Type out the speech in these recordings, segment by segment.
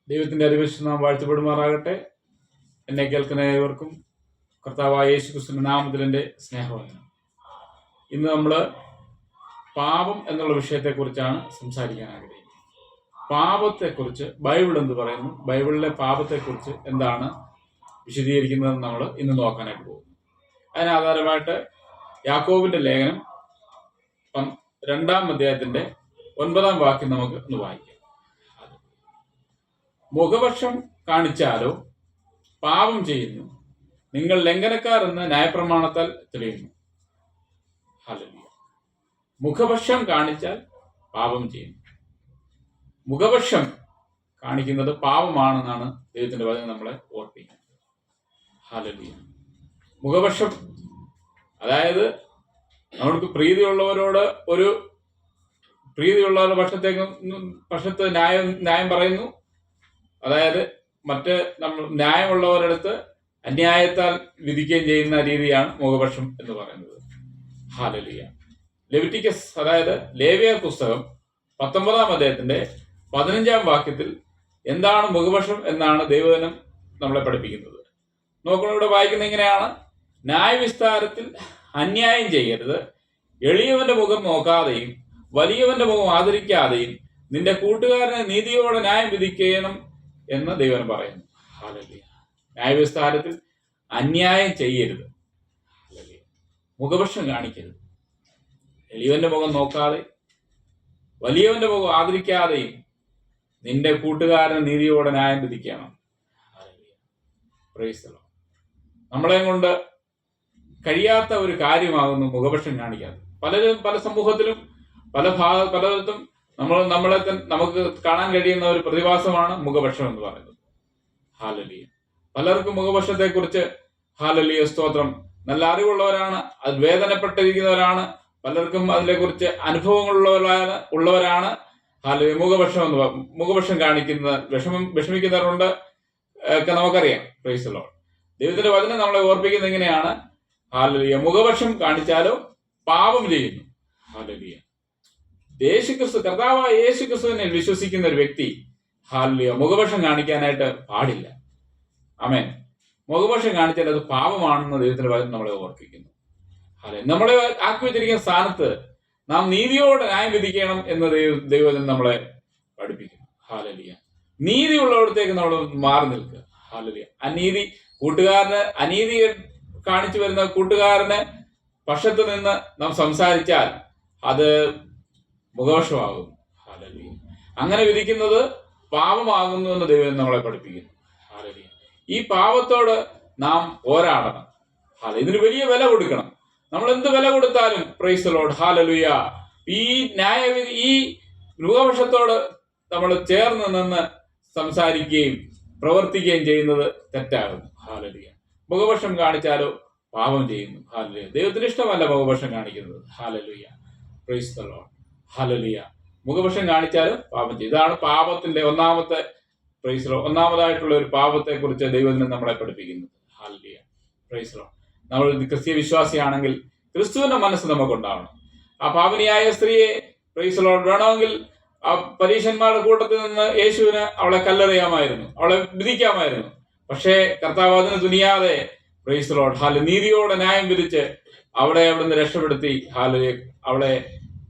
ദൈവത്തിന്റെ അതിവിശുദ്ധ നാമം വാഴ്ത്തപ്പെടുമാറാകട്ടെ. എന്നെ കേൾക്കുന്ന ഏവർക്കും കർത്താവായ യേശു ക്രിസ്തുവിന്റെ നാമത്തിൽ എൻ്റെ സ്നേഹവന്ദനം. ഇന്ന് നമ്മൾ പാപം എന്നുള്ള വിഷയത്തെക്കുറിച്ചാണ് സംസാരിക്കാൻ ആഗ്രഹിക്കുന്നത്. പാപത്തെക്കുറിച്ച് ബൈബിൾ എന്ത് പറയുന്നു, ബൈബിളിലെ പാപത്തെക്കുറിച്ച് എന്താണ് വിശദീകരിക്കുന്നതെന്ന് നമ്മൾ ഇന്ന് നോക്കാനായിട്ട് പോകുന്നു. അതിനാധാരമായിട്ട് യാക്കോബിന്റെ ലേഖനം 2-ാം അധ്യായത്തിന്റെ 9-ാം വാക്യം നമുക്ക് ഒന്ന് വായിക്കാം. മുഖപക്ഷം കാണിച്ചാലോ പാപം ചെയ്യുന്നു, നിങ്ങൾ ലംഘനക്കാർ എന്ന് ന്യായപ്രമാണത്താൽ തെളിയുന്നു. ഹല്ലേലൂയ. മുഖപക്ഷം കാണിച്ചാൽ പാപം ചെയ്യുന്നു. മുഖപക്ഷം കാണിക്കുന്നത് പാപമാണെന്നാണ് ദൈവത്തിന്റെ വചനം നമ്മളെ ഓർപ്പിക്കുന്നത്. ഹല്ലേലൂയ. മുഖപക്ഷം അതായത് നമ്മൾക്ക് പ്രീതിയുള്ളവരോട് പക്ഷത്ത് ന്യായം പറയുന്നു. അതായത് മറ്റ് നമ്മൾ ന്യായമുള്ളവരടുത്ത് അന്യായത്താൽ വിധിക്കുകയും ചെയ്യുന്ന രീതിയാണ് മുഖപക്ഷം എന്ന് പറയുന്നത്. ഹല്ലേലൂയ. ലെവിറ്റിക്കസ് അതായത് ലേവ്യർ പുസ്തകം 19-ാം അധ്യായത്തിന്റെ 15-ാം വാക്യത്തിൽ എന്താണ് മുഖപക്ഷം എന്നാണ് ദൈവവചനം നമ്മളെ പഠിപ്പിക്കുന്നത്. നോക്കണം, ഇവിടെ വായിക്കുന്നത് ഇങ്ങനെയാണ്: ന്യായവിസ്താരത്തിൽ അന്യായം ചെയ്യരുത്, എളിയവന്റെ മുഖം നോക്കാതെയും വലിയവന്റെ മുഖം ആദരിക്കാതെയും നിന്റെ കൂട്ടുകാരനെ നീതിയോടെ ന്യായം വിധിക്കണം എന്ന് ദൈവം പറയുന്നു. ഹല്ലേലൂയ. ന്യായവിസ്താരത്തിൽ അന്യായം ചെയ്യരുത്, മുഖപക്ഷം കാണിക്കരുത്, എളിയവന്റെ മുഖം നോക്കാതെ വലിയവന്റെ മുഖം ആദരിക്കാതെയും നിന്റെ കൂട്ടുകാരനെ നീതിയോടെ ന്യായം വിധിക്കണം. Price the Lord. നമ്മളെ കൊണ്ട് കഴിയാത്ത ഒരു കാര്യമാകുന്നു മുഖപക്ഷം കാണിക്കാതെ. പല സമൂഹത്തിലും പലയിടത്തും നമുക്ക് കാണാൻ കഴിയുന്ന ഒരു പ്രതിഭാസമാണ് മുഖപക്ഷം എന്ന് പറയുന്നത്. ഹല്ലേലൂയ. പലർക്കും മുഖപക്ഷത്തെ കുറിച്ച് ഹല്ലേലൂയ സ്തോത്രം നല്ല അറിവുള്ളവരാണ്, അത് വേദനപ്പെട്ടിരിക്കുന്നവരാണ്, പലർക്കും അതിനെക്കുറിച്ച് അനുഭവങ്ങളുള്ളവരാണ്. ഹല്ലേലൂയ. മുഖപക്ഷം കാണിക്കുന്ന വിഷമിക്കുന്നവരുണ്ട് ഒക്കെ നമുക്കറിയാം. Price the Lord. ദൈവത്തിന്റെ വചനം നമ്മളെ ഓർപ്പിക്കുന്നത് എങ്ങനെയാണ്? ഹല്ലേലൂയ. മുഖപക്ഷം കാണിച്ചാലോ പാപം ചെയ്യുന്നു. ഹല്ലേലൂയ. കർത്താവായ യേശു ക്രിസ്തുവിനെ വിശ്വസിക്കുന്ന ഒരു വ്യക്തി ഹല്ലേലൂയ മുഖപക്ഷം കാണിക്കാനായിട്ട് പാടില്ല. ആമേൻ. മുഖപക്ഷം കാണിച്ചാൽ അത് പാപമാണെന്ന് ദൈവത്തിന്റെ വചനം നമ്മളെ ഓർപ്പിക്കുന്നു. നമ്മളെ ആക്കി വെച്ചിരിക്കുന്ന സ്ഥാനത്ത് നാം നീതിയോടെ ന്യായം വിധിക്കണം എന്ന് ദൈവം നമ്മളെ പഠിപ്പിക്കുന്നു. ഹല്ലേലൂയ. നീതിയുള്ളവിടത്തേക്ക് നമ്മൾ മാറി നിൽക്കുക. ഹല്ലേലൂയ. അനീതി കാണിച്ചു വരുന്ന കൂട്ടുകാരന് പക്ഷത്ത് നിന്ന് നാം സംസാരിച്ചാൽ അത് മുഖപക്ഷമാകും. ഹല്ലേലൂയ. അങ്ങനെ വിധിക്കുന്നത് പാപമാകുന്നു എന്ന് ദൈവം നമ്മളെ പഠിപ്പിക്കുന്നു. ഹല്ലേലൂയ. ഈ പാപത്തോട് നാം പോരാടണം. ഇതിന് വലിയ വില കൊടുക്കണം. നമ്മൾ എന്ത് വില കൊടുത്താലും പ്രൈസ് ദി ലോർഡ്. ഹല്ലേലൂയ. ഈ മുഖപക്ഷത്തോട് നമ്മൾ ചേർന്ന് നിന്ന് സംസാരിക്കുകയും പ്രവർത്തിക്കുകയും ചെയ്യുന്നത് തെറ്റാകുന്നു. ഹല്ലേലൂയ. മുഖപക്ഷം കാണിച്ചാലോ പാപം ചെയ്യുന്നു. ഹല്ലേലൂയ. ദൈവത്തിന് ഇഷ്ടമല്ല മുഖപക്ഷം കാണിക്കുന്നത്. ഹല്ലേലൂയ. Praise the Lord. ഹല്ലേലൂയ. മുഖപക്ഷം കാണിച്ചാലും പാപം ചെയ്യും. ഇതാണ് പാപത്തിന്റെ ഒന്നാമതായിട്ടുള്ള ഒരു പാപത്തെ കുറിച്ച് ദൈവത്തിന് നമ്മളെ പഠിപ്പിക്കുന്നത്. ഹല്ലേലൂയ. Praise the Lord. നമ്മൾ ക്രിസ്തീയ വിശ്വാസിയാണെങ്കിൽ ക്രിസ്തുവിന്റെ മനസ്സ് നമുക്കുണ്ടാവണം. ആ പാപിനിയായ സ്ത്രീയെ പ്രൈസ് ദി ലോർഡ് വേണമെങ്കിൽ ആ പരീശന്മാരുടെ കൂട്ടത്തിൽ നിന്ന് യേശുവിന് അവളെ കല്ലെറിയാമായിരുന്നു, അവളെ വിധിക്കാമായിരുന്നു. പക്ഷേ കർത്താവ് അതിന് തുനിയാതെ പ്രൈസ് ദി ലോർഡ് ഹല്ലേലൂയ നീതിയോടെ ന്യായം വിധിച്ച് അവിടുന്ന് രക്ഷപ്പെടുത്തി ഹല്ലേലൂയ അവളെ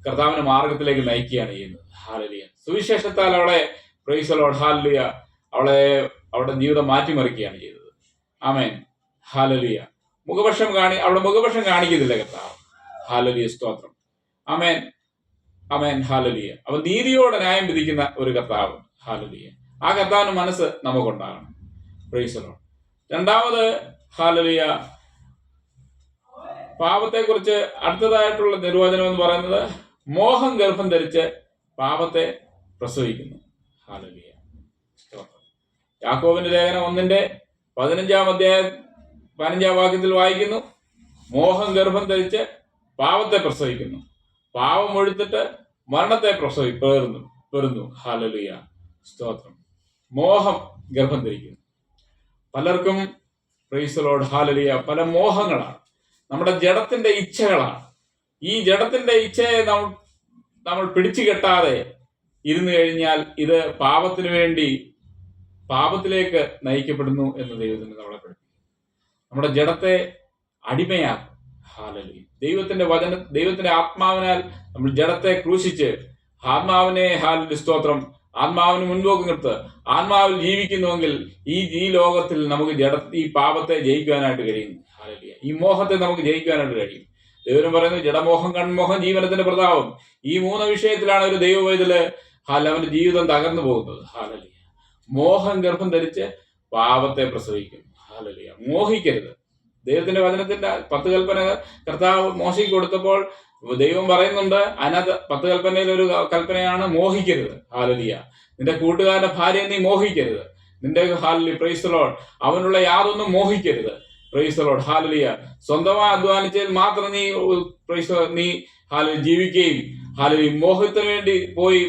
കർത്താവിന്റെ മാർഗത്തിലേക്ക് നയിക്കുകയാണ് ചെയ്യുന്നത്. ഹല്ലേലൂയ. സുവിശേഷത്താൽ അവളെ പ്രൈസ് ദി ലോർഡ് ഹല്ലേലൂയ അവളുടെ ജീവിതം മാറ്റിമറിക്കുകയാണ് ചെയ്തത്. ആമേൻ. ഹല്ലേലൂയ. അവളുടെ മുഖപക്ഷം കാണിക്കുന്നില്ല കർത്താവ്. ഹല്ലേലൂയ സ്തോത്രം. ആമേൻ. ആമേൻ. ഹല്ലേലൂയ. അവൻ നീതിയോടെ ന്യായം വിധിക്കുന്ന ഒരു കർത്താവ്. ഹല്ലേലൂയ. ആ കർത്താവിന്റെ മനസ്സ് നമുക്കുണ്ടാകണം. Praise the Lord. രണ്ടാമത് ഹല്ലേലൂയ പാപത്തെക്കുറിച്ച് അടുത്തതായിട്ടുള്ള നിർവചനം എന്ന് പറയുന്നത് മോഹം ഗർഭം ധരിച്ച് പാപത്തെ പ്രസവിക്കുന്നു. ഹല്ലേലൂയ സ്തോത്രം. യാക്കോബിന്റെ ലേഖനം 1-ന്റെ 15-ാം വാക്യത്തിൽ വായിക്കുന്നു: മോഹം ഗർഭം ധരിച്ച് പാപത്തെ പ്രസവിക്കുന്നു, പാപം ഒഴുത്തിട്ട് മരണത്തെ പെറുന്നു. ഹല്ലേലൂയ സ്തോത്രം. മോഹം ഗർഭം ധരിക്കുന്നു. പലർക്കും പ്രൈസ് ദി ലോർഡ് ഹല്ലേലൂയ പല മോഹങ്ങളാണ്, നമ്മുടെ ജഡത്തിന്റെ ഇച്ഛകളാണ്. ഈ ജഡത്തിന്റെ ഇച്ഛയെ നമ്മൾ പിടിച്ചു കെട്ടാതെ ഇരുന്നു കഴിഞ്ഞാൽ ഇത് പാപത്തിന് വേണ്ടി പാപത്തിലേക്ക് നയിക്കപ്പെടുന്നു എന്ന് ദൈവത്തിന് നമ്മളെ പഠിപ്പിക്കും. നമ്മുടെ ജഡത്തെ അടിമയാക്കും. ഹല്ലേലൂയ. ദൈവത്തിന്റെ ആത്മാവിനാൽ നമ്മൾ ജഡത്തെ ക്രൂശിച്ച് ആത്മാവിനെ സ്തോത്രം ആത്മാവിന് മുൻപോക്ക് നിർത്ത് ആത്മാവിൽ ജീവിക്കുന്നുവെങ്കിൽ ഈ ലോകത്തിൽ നമുക്ക് ഈ പാപത്തെ ജയിക്കുവാനായിട്ട് കഴിയും. ഹല്ലേലൂയ. ഈ മോഹത്തെ നമുക്ക് ജയിക്കുവാനായിട്ട് കഴിയും. ദൈവം പറയുന്നത് ജഡമോഹം, കൺമോഹം, ജീവനത്തിന്റെ പ്രതാപം. ഈ 3 വിഷയത്തിലാണ് ഒരു ദൈവവൈതല് അവന്റെ ജീവിതം തകർന്നു പോകുന്നത്. ഹല്ലേലൂയ. മോഹം ഗർഭം ധരിച്ച് പാപത്തെ പ്രസവിക്കുന്നു. ഹല്ലേലൂയ. മോഹിക്കരുത്. ദൈവത്തിന്റെ വചനത്തിന്റെ 10 കൽപ്പന കർത്താവ് മോശയ്ക്ക് കൊടുത്തപ്പോൾ ദൈവം പറയുന്നുണ്ട്, അതിനകത്ത് 10 കൽപ്പനയിൽ ഒരു കൽപ്പനയാണ് മോഹിക്കരുത്. ഹല്ലേലൂയ. നിന്റെ കൂട്ടുകാരന്റെ ഭാര്യയെ നീ മോഹിക്കരുത്. നിന്റെ പ്രൈസ് ദി ലോർഡ് അവനുള്ള യാതൊന്നും മോഹിക്കരുത്. Praise the Lord. ഹല്ലേലൂയ. സ്വന്തമായി അധ്വാനിച്ചാൽ മാത്രം നീ ജീവിക്കുകയും മോഹത്തിന് വേണ്ടി പോയി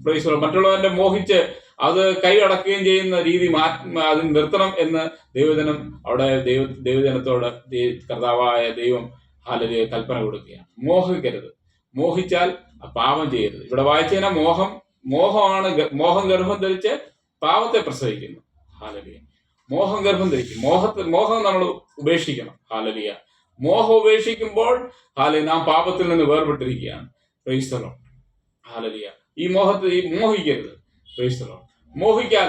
പ്രൈസ് ദി ലോർഡ് മറ്റുള്ളവന്റെ മോഹിച്ച് അത് കൈയടക്കുകയും ചെയ്യുന്ന രീതി അതിന് നിർത്തണം എന്ന് ദൈവജനത്തോട് കർത്താവായ ദൈവം കൽപ്പന കൊടുക്കുകയാണ്. മോഹിക്കരുത്. മോഹിച്ചാൽ പാപം ചെയ്യരുത്. ഇവിടെ വായിച്ചതിനെ മോഹം ഗർഭം ധരിച്ച് പാപത്തെ പ്രസവിക്കുന്നു. ഹല്ലേലൂയ. മോഹം ഗർഭം ധരിക്കും. മോഹം നമ്മൾ ഉപേക്ഷിക്കണം. ഹല്ലേലൂയ. മോഹം ഉപേക്ഷിക്കുമ്പോൾ നാം പാപത്തിൽ നിന്ന് വേർപെട്ടിരിക്കുകയാണ്. Praise the Lord. ഹല്ലേലൂയ. ഈ മോഹിക്കരുത്. Praise the Lord. മോഹിക്കാൻ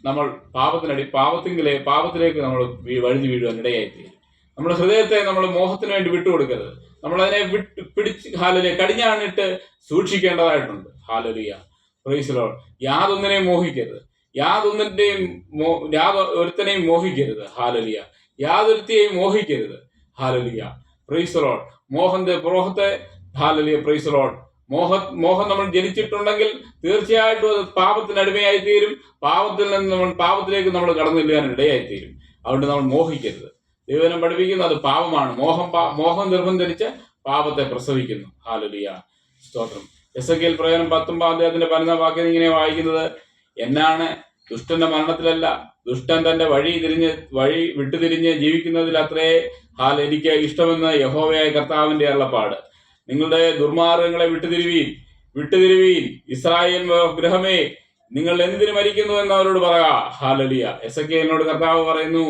നമ്മൾ പാപത്തിലേക്ക് നമ്മൾ വഴുതി വീഴുവാൻ ഇടയായിത്തീരും. നമ്മുടെ ഹൃദയത്തെ നമ്മൾ മോഹത്തിന് വേണ്ടി വിട്ടുകൊടുക്കരുത്. നമ്മൾ അതിനെ കടിഞ്ഞാണിട്ട് സൂക്ഷിക്കേണ്ടതായിട്ടുണ്ട്. ഹല്ലേലൂയ. Praise the Lord. യാതൊന്നിനെയും മോഹിക്കരുത്. ഒരുത്തനെയും മോഹിക്കരുത്. ഹല്ലേലൂയ. യാതൊരുത്തിയെയും മോഹിക്കരുത്. ഹല്ലേലൂയ. Praise the Lord. മോഹത്തെ ഹല്ലേലൂയ. Praise the Lord. മോഹം നമ്മൾ ജനിച്ചിട്ടുണ്ടെങ്കിൽ തീർച്ചയായിട്ടും അത് പാപത്തിന് അടിമയായി തീരും. പാപത്തിലേക്ക് നമ്മൾ കടന്നു ചെല്ലാൻ ഇടയായിത്തീരും. അതുകൊണ്ട് നമ്മൾ മോഹിക്കരുത്. ദൈവം പഠിപ്പിക്കുന്നു അത് പാപമാണ്. മോഹം ഗർഭം ധരിച്ച് പാപത്തെ പ്രസവിക്കുന്നു. ഹല്ലേലൂയ. സ്തോത്രം. എസെക്കിയേൽ പ്രവചനം 19 12 വാക്യം ഇങ്ങനെ വായിക്കുന്നത്, എന്നാണ് ദുഷ്ടന്റെ മരണത്തിലല്ല, ദുഷ്ടൻ തന്റെ വഴി വിട്ടുതിരിഞ്ഞ് ജീവിക്കുന്നതിൽ അത്രേ എനിക്ക് ഇഷ്ടമെന്ന് യഹോവയായ കർത്താവിന്റെ അരുളപ്പാട്. നിങ്ങളുടെ ദുർമാർഗങ്ങളെ വിട്ടുതിരുവീൻ. ഇസ്രായേൽ ഗൃഹമേ, നിങ്ങൾ എന്തിനു മരിക്കുന്നു എന്ന് അവരോട് പറയാ. ഹല്ലേലൂയ. എസെക്കിയേലിനോട് കർത്താവ് പറയുന്നു,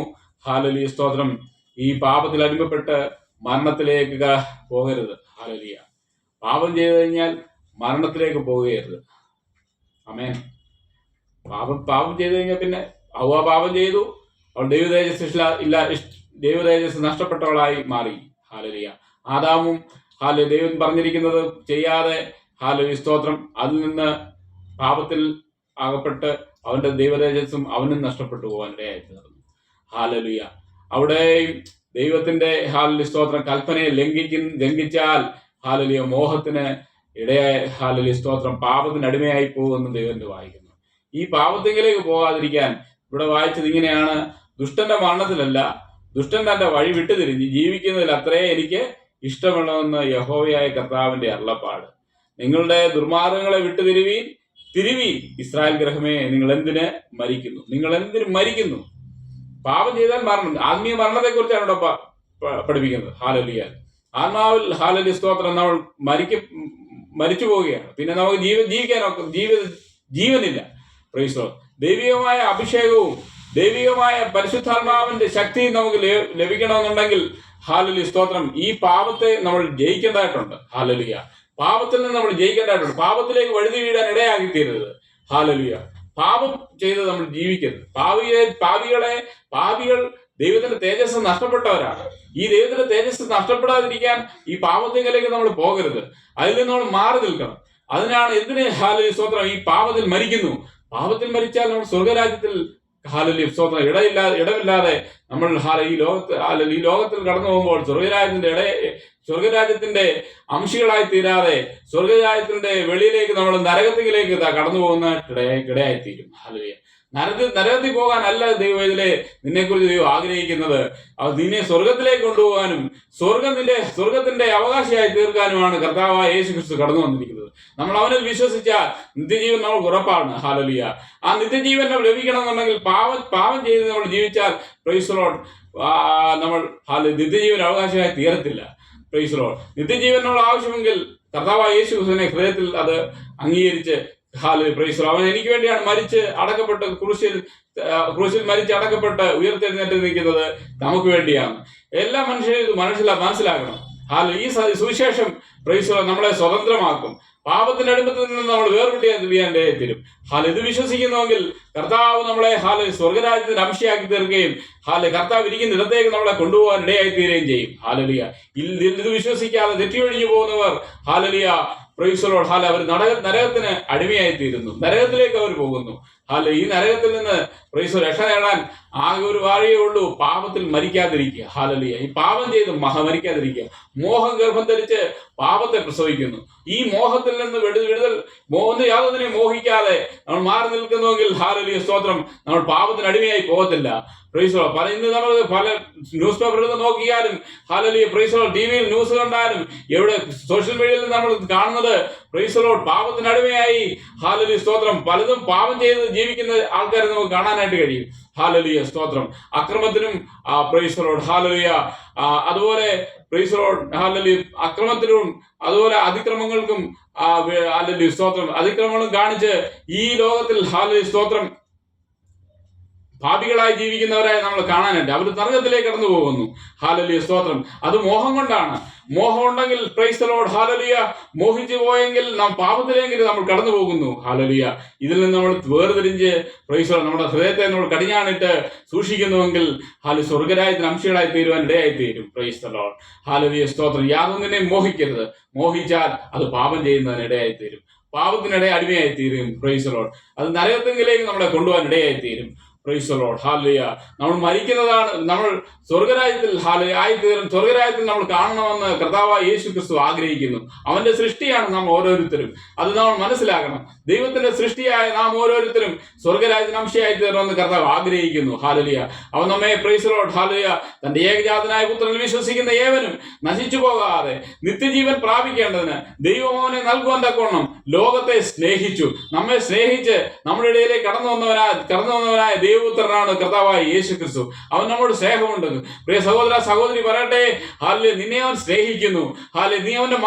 ഹല്ലേലൂയ. സ്തോത്രം. ഈ പാപത്തിൽ അടിമപ്പെട്ട് മരണത്തിലേക്ക് പോകരുത്. ഹല്ലേലൂയ. പാപം ചെയ്തു കഴിഞ്ഞാൽ മരണത്തിലേക്ക് പോകരുത്. ആമേൻ. പാപം ചെയ്തു കഴിഞ്ഞാൽ പിന്നെ ഹവ്വ പാപം ചെയ്തു, അവൾ ദൈവതേജസ് നഷ്ടപ്പെട്ടവളായി മാറി. ഹല്ലേലൂയ. ആദാമും ദൈവം പറഞ്ഞിരിക്കുന്നത് ചെയ്യാതെ സ്തോത്രം അതിൽ നിന്ന് പാപത്തിൽ അകപ്പെട്ട് അവന്റെ ദൈവതേജസ്സും അവനും നഷ്ടപ്പെട്ടു പോകാൻ ഇടയായിത്തീർന്നു. ഹല്ലേലൂയ. അവിടെയും ദൈവത്തിന്റെ സ്തോത്രം കൽപ്പനയെ ലംഘിച്ചാൽ ഹല്ലേലൂയ മോഹത്തിന് ഇടയായ സ്തോത്രം പാപത്തിന് അടിമയായി പോകുമെന്ന് ദൈവന്റെ വായിക്കുന്നു. ഈ പാപത്തിലേക്ക് പോകാതിരിക്കാൻ ഇവിടെ വായിച്ചത് ഇങ്ങനെയാണ്, ദുഷ്ടന്റെ മരണത്തിലല്ല, ദുഷ്ടൻ തന്റെ വഴി വിട്ടുതിരിഞ്ഞ് ജീവിക്കുന്നതിൽ അത്രേ എനിക്ക് ഇഷ്ടമുള്ളതെന്ന് യഹോവയായ കർത്താവിന്റെ അരുളപ്പാട്. നിങ്ങളുടെ ദുർമാർഗങ്ങളെ വിട്ടുതിരുവീൻ. ഇസ്രായേൽ ഗൃഹമേ, നിങ്ങൾ എന്തിനു മരിക്കുന്നു? പാപം ചെയ്താൽ മരണം. ആത്മീയ മരണത്തെ കുറിച്ചാണ് ഇവിടെ പഠിപ്പിക്കുന്നത്. ഹല്ലേലൂയ. ആത്മാവിൽ ഹല്ലേലൂയ സ്തോത്രം നമ്മൾ മരിച്ചു പോവുകയാണ്. പിന്നെ നമുക്ക് ജീവിക്കാനൊക്കെ ജീവനില്ല. Praise the Lord. ദൈവികമായ അഭിഷേകവും ദൈവികമായ പരിശുദ്ധാത്മാവിന്റെ ശക്തിയും നമുക്ക് ലഭിക്കണമെന്നുണ്ടെങ്കിൽ ഹല്ലേലൂയ സ്തോത്രം ഈ പാപത്തെ നമ്മൾ ജയിക്കേണ്ടതായിട്ടുണ്ട്. ഹല്ലേലൂയ. പാപത്തിൽ നിന്ന് നമ്മൾ ജയിക്കേണ്ടതായിട്ടുണ്ട്. പാപത്തിലേക്ക് വഴുതി വീഴാൻ ഇടയാക്കി തീരരുത്. ഹല്ലേലൂയ. പാപം ചെയ്ത് നമ്മൾ ജീവിക്കരുത്. പാപികൾ ദൈവത്തിന്റെ തേജസ് നഷ്ടപ്പെട്ടവരാണ്. ഈ ദൈവത്തിന്റെ തേജസ് നഷ്ടപ്പെടാതിരിക്കാൻ ഈ പാപത്തിലേക്ക് നമ്മൾ പോകരുത്. അതിൽ നിന്ന് നമ്മൾ മാറി നിൽക്കണം. അതിനാണ് എന്തിന് ഹല്ലേലൂയ സ്തോത്രം ഈ പാപത്തിൽ മരിക്കുന്നു. പാപത്തിൽ മരിച്ചാൽ നമ്മൾ സ്വർഗരാജ്യത്തിൽ ഹല്ലേലൂയ സ്തോത്രം ഇടമില്ലാതെ നമ്മൾ ഈ ലോകത്തിൽ കടന്നു പോകുമ്പോൾ സ്വർഗരാജ്യത്തിന്റെ അംശികളായി തീരാതെ സ്വർഗരാജ്യത്തിന്റെ വെളിയിലേക്ക് നമ്മൾ നരകത്തിലേക്ക് കടന്നു പോകുന്ന ഇടയായിത്തീരും. ഹല്ലേലൂയ. നരകത്തിൽ പോകാനല്ല ദൈവം നിന്നെക്കുറിച്ച് ദൈവം ആഗ്രഹിക്കുന്നത്. നിന്നെ സ്വർഗത്തിലേക്ക് കൊണ്ടുപോകാനും സ്വർഗത്തിന്റെ അവകാശിയായി തീർക്കാനുമാണ് കർത്താവായ യേശു ക്രിസ്തു കടന്നു വന്നിരിക്കുന്നത്. നമ്മൾ അവനിൽ വിശ്വസിച്ചാൽ നിത്യജീവൻ നമുക്ക് ഉറപ്പാണ്. ഹല്ലേലൂയ. ആ നിത്യജീവൻ നമ്മൾ ലഭിക്കണമെന്നുണ്ടെങ്കിൽ പാപം ചെയ്ത് നമ്മൾ ജീവിച്ചാൽ പ്രൈസ് ദി ലോർഡ് നമ്മൾ നിത്യജീവൻ അവകാശമായി തീരത്തില്ല. Praise the Lord. നിത്യജീവൻ നമ്മൾ ആവശ്യമെങ്കിൽ കർത്താവായ യേശു ക്രിസ്തുവിനെ ഹൃദയത്തിൽ അത് അംഗീകരിച്ച് പ്രൈസ് അവൻ എനിക്ക് വേണ്ടിയാണ് മരിച്ച് അടക്കപ്പെട്ട് ക്രൂശിൽ മരിച്ച് അടക്കപ്പെട്ട് ഉയർത്തെഴുന്നേറ്റ് നിൽക്കുന്നത് നമുക്ക് വേണ്ടിയാണ്. എല്ലാ മനുഷ്യരും മനസ്സിലാക്കണം. ഈ സുവിശേഷം പ്രൈസ് നമ്മളെ സ്വതന്ത്രമാക്കും. പാപത്തിന്റെ അടിമത്തിൽ നിന്ന് നമ്മൾ വേർപെട്ടിയാൻ തരും. ഇത് വിശ്വസിക്കുന്നുവെങ്കിൽ കർത്താവ് നമ്മളെ സ്വർഗരാജ്യത്തിന് അംശയാക്കി തീർക്കുകയും കർത്താവ് ഇരിക്കുന്ന ഇടത്തേക്ക് നമ്മളെ കൊണ്ടുപോകാൻ ഇടയായി തീരുകയും ചെയ്യും. ഇത് വിശ്വസിക്കാതെ തെറ്റിയൊഴിഞ്ഞു പോകുന്നവർ പ്രൈസ് ദി ലോർഡ് അവർ നരകത്തിന് അടിമയായി തീരുന്നു. നരകത്തിലേക്ക് അവർ പോകുന്നു. ഈ നരകത്തിൽ നിന്ന് പ്രൈസ് രക്ഷ നേടാൻ ആകെ ഒരു വഴിയേ ഉള്ളൂ, പാപത്തിൽ മരിക്കാതിരിക്കുക. ഈ പാപം ചെയ്ത് മരിക്കാതിരിക്കുക. മോഹം ഗർഭം ധരിച്ച് പാപത്തെ പ്രസവിക്കുന്നു. ഈ മോഹത്തിൽ നിന്ന് വിടുതൽ യാതൊന്നിനെയും മോഹിക്കാതെ നമ്മൾ മാറി നിൽക്കുന്നുവെങ്കിൽ സ്തോത്രം, നമ്മൾ പാപത്തിന് അടിമയായി പോകത്തില്ല. പ്രൈസ് പല ഇന്ന് നമ്മൾ പല ന്യൂസ് പേപ്പറിൽ നോക്കിയാലും പ്രൈസ് ടി വിയിൽ ന്യൂസ് കണ്ടാലും എവിടെ സോഷ്യൽ മീഡിയയിൽ നമ്മൾ കാണുന്നത് പ്രൈസ് പാപത്തിന് അടിമയായി സ്തോത്രം പലതും പാപം ചെയ്ത് ജീവിക്കുന്ന ആൾക്കാരെ നമുക്ക് കാണാനായിട്ട് കഴിയും. സ്തോത്രം അക്രമത്തിനും പ്രൈസ് അതുപോലെ പ്രൈസ് അക്രമത്തിനും അതുപോലെ അതിക്രമങ്ങൾക്കും സ്തോത്രം അതിക്രമങ്ങളും കാണിച്ച് ഈ ലോകത്തിൽ സ്തോത്രം പാപികളായി ജീവിക്കുന്നവരായി നമ്മൾ കാണാനുണ്ട്. അവർ നരകത്തിലേക്ക് കടന്നു പോകുന്നു. സ്തോത്രം അത് മോഹം കൊണ്ടാണ്. മോഹം ഉണ്ടെങ്കിൽ പ്രൈസ് ദി ലോർഡ് മോഹിച്ചു പോയെങ്കിൽ നാം പാപത്തിലെങ്കിലും നമ്മൾ കടന്നു പോകുന്നു. ഇതിൽ നിന്ന് നമ്മൾ വേർതിരിഞ്ഞ് പ്രൈസ് നമ്മുടെ ഹൃദയത്തെ നമ്മൾ കടിഞ്ഞാണിട്ട് സൂക്ഷിക്കുന്നുവെങ്കിൽ സ്വർഗരാജ്യത്തിന് അംശങ്ങളായി തീരുവാൻ ഇടയായി തീരും. പ്രൈസ് ദി ലോർഡ് സ്തോത്രം യാതൊന്നിനെയും മോഹിക്കരുത്. മോഹിച്ചാൽ അത് പാപം ചെയ്യുന്നതിന് ഇടയായി തീരും. പാപത്തിനിടെ അടിമയായി തീരും. പ്രൈസ് ദി ലോർഡ് അത് നരകത്തെങ്കിലേക്ക് നമ്മളെ കൊണ്ടുപോകാൻ ഇടയായി തീരും. പ്രൈസ് ദി ലോർഡ് നമ്മൾ മരിക്കുന്നതാണ്. നമ്മൾ സ്വർഗരാജ്യത്തിൽ ആയിത്തീരും. സ്വർഗരാജ്യത്തിൽ നമ്മൾ കാണണമെന്ന് കർത്താവായ യേശു ക്രിസ്തു ആഗ്രഹിക്കുന്നു. അവന്റെ സൃഷ്ടിയാണ് നാം ഓരോരുത്തരും. അത് നമ്മൾ മനസ്സിലാക്കണം. ദൈവത്തിന്റെ സൃഷ്ടിയായ നാം ഓരോരുത്തരും സ്വർഗരാജ്യത്തിന് അംശയായി തീരണമെന്ന് കർത്താവ് ആഗ്രഹിക്കുന്നു. അവൻ നമ്മെ പ്രൈസ് ദി ലോർഡ് തന്റെ ഏകജാതനായ പുത്രനിൽ വിശ്വസിക്കുന്ന ഏവനും നശിച്ചു പോകാതെ നിത്യജീവൻ പ്രാപിക്കേണ്ടതിന് ദൈവം അവനെ നൽകുവാൻ തക്കവണ്ണം ലോകത്തെ സ്നേഹിച്ചു. നമ്മെ സ്നേഹിച്ച് നമ്മുടെ ഇടയിലേക്ക് കടന്നു വന്നവനായ ദൈവപുത്രനാണ് കർത്താവായ യേശു ക്രിസ്തു. അവൻ നമ്മോട് സ്നേഹമുണ്ട്. പ്രിയ സഹോദര സഹോദരി പറയട്ടെ, നിന്നെ അവൻ സ്നേഹിക്കുന്നു. നീ അവന്റെ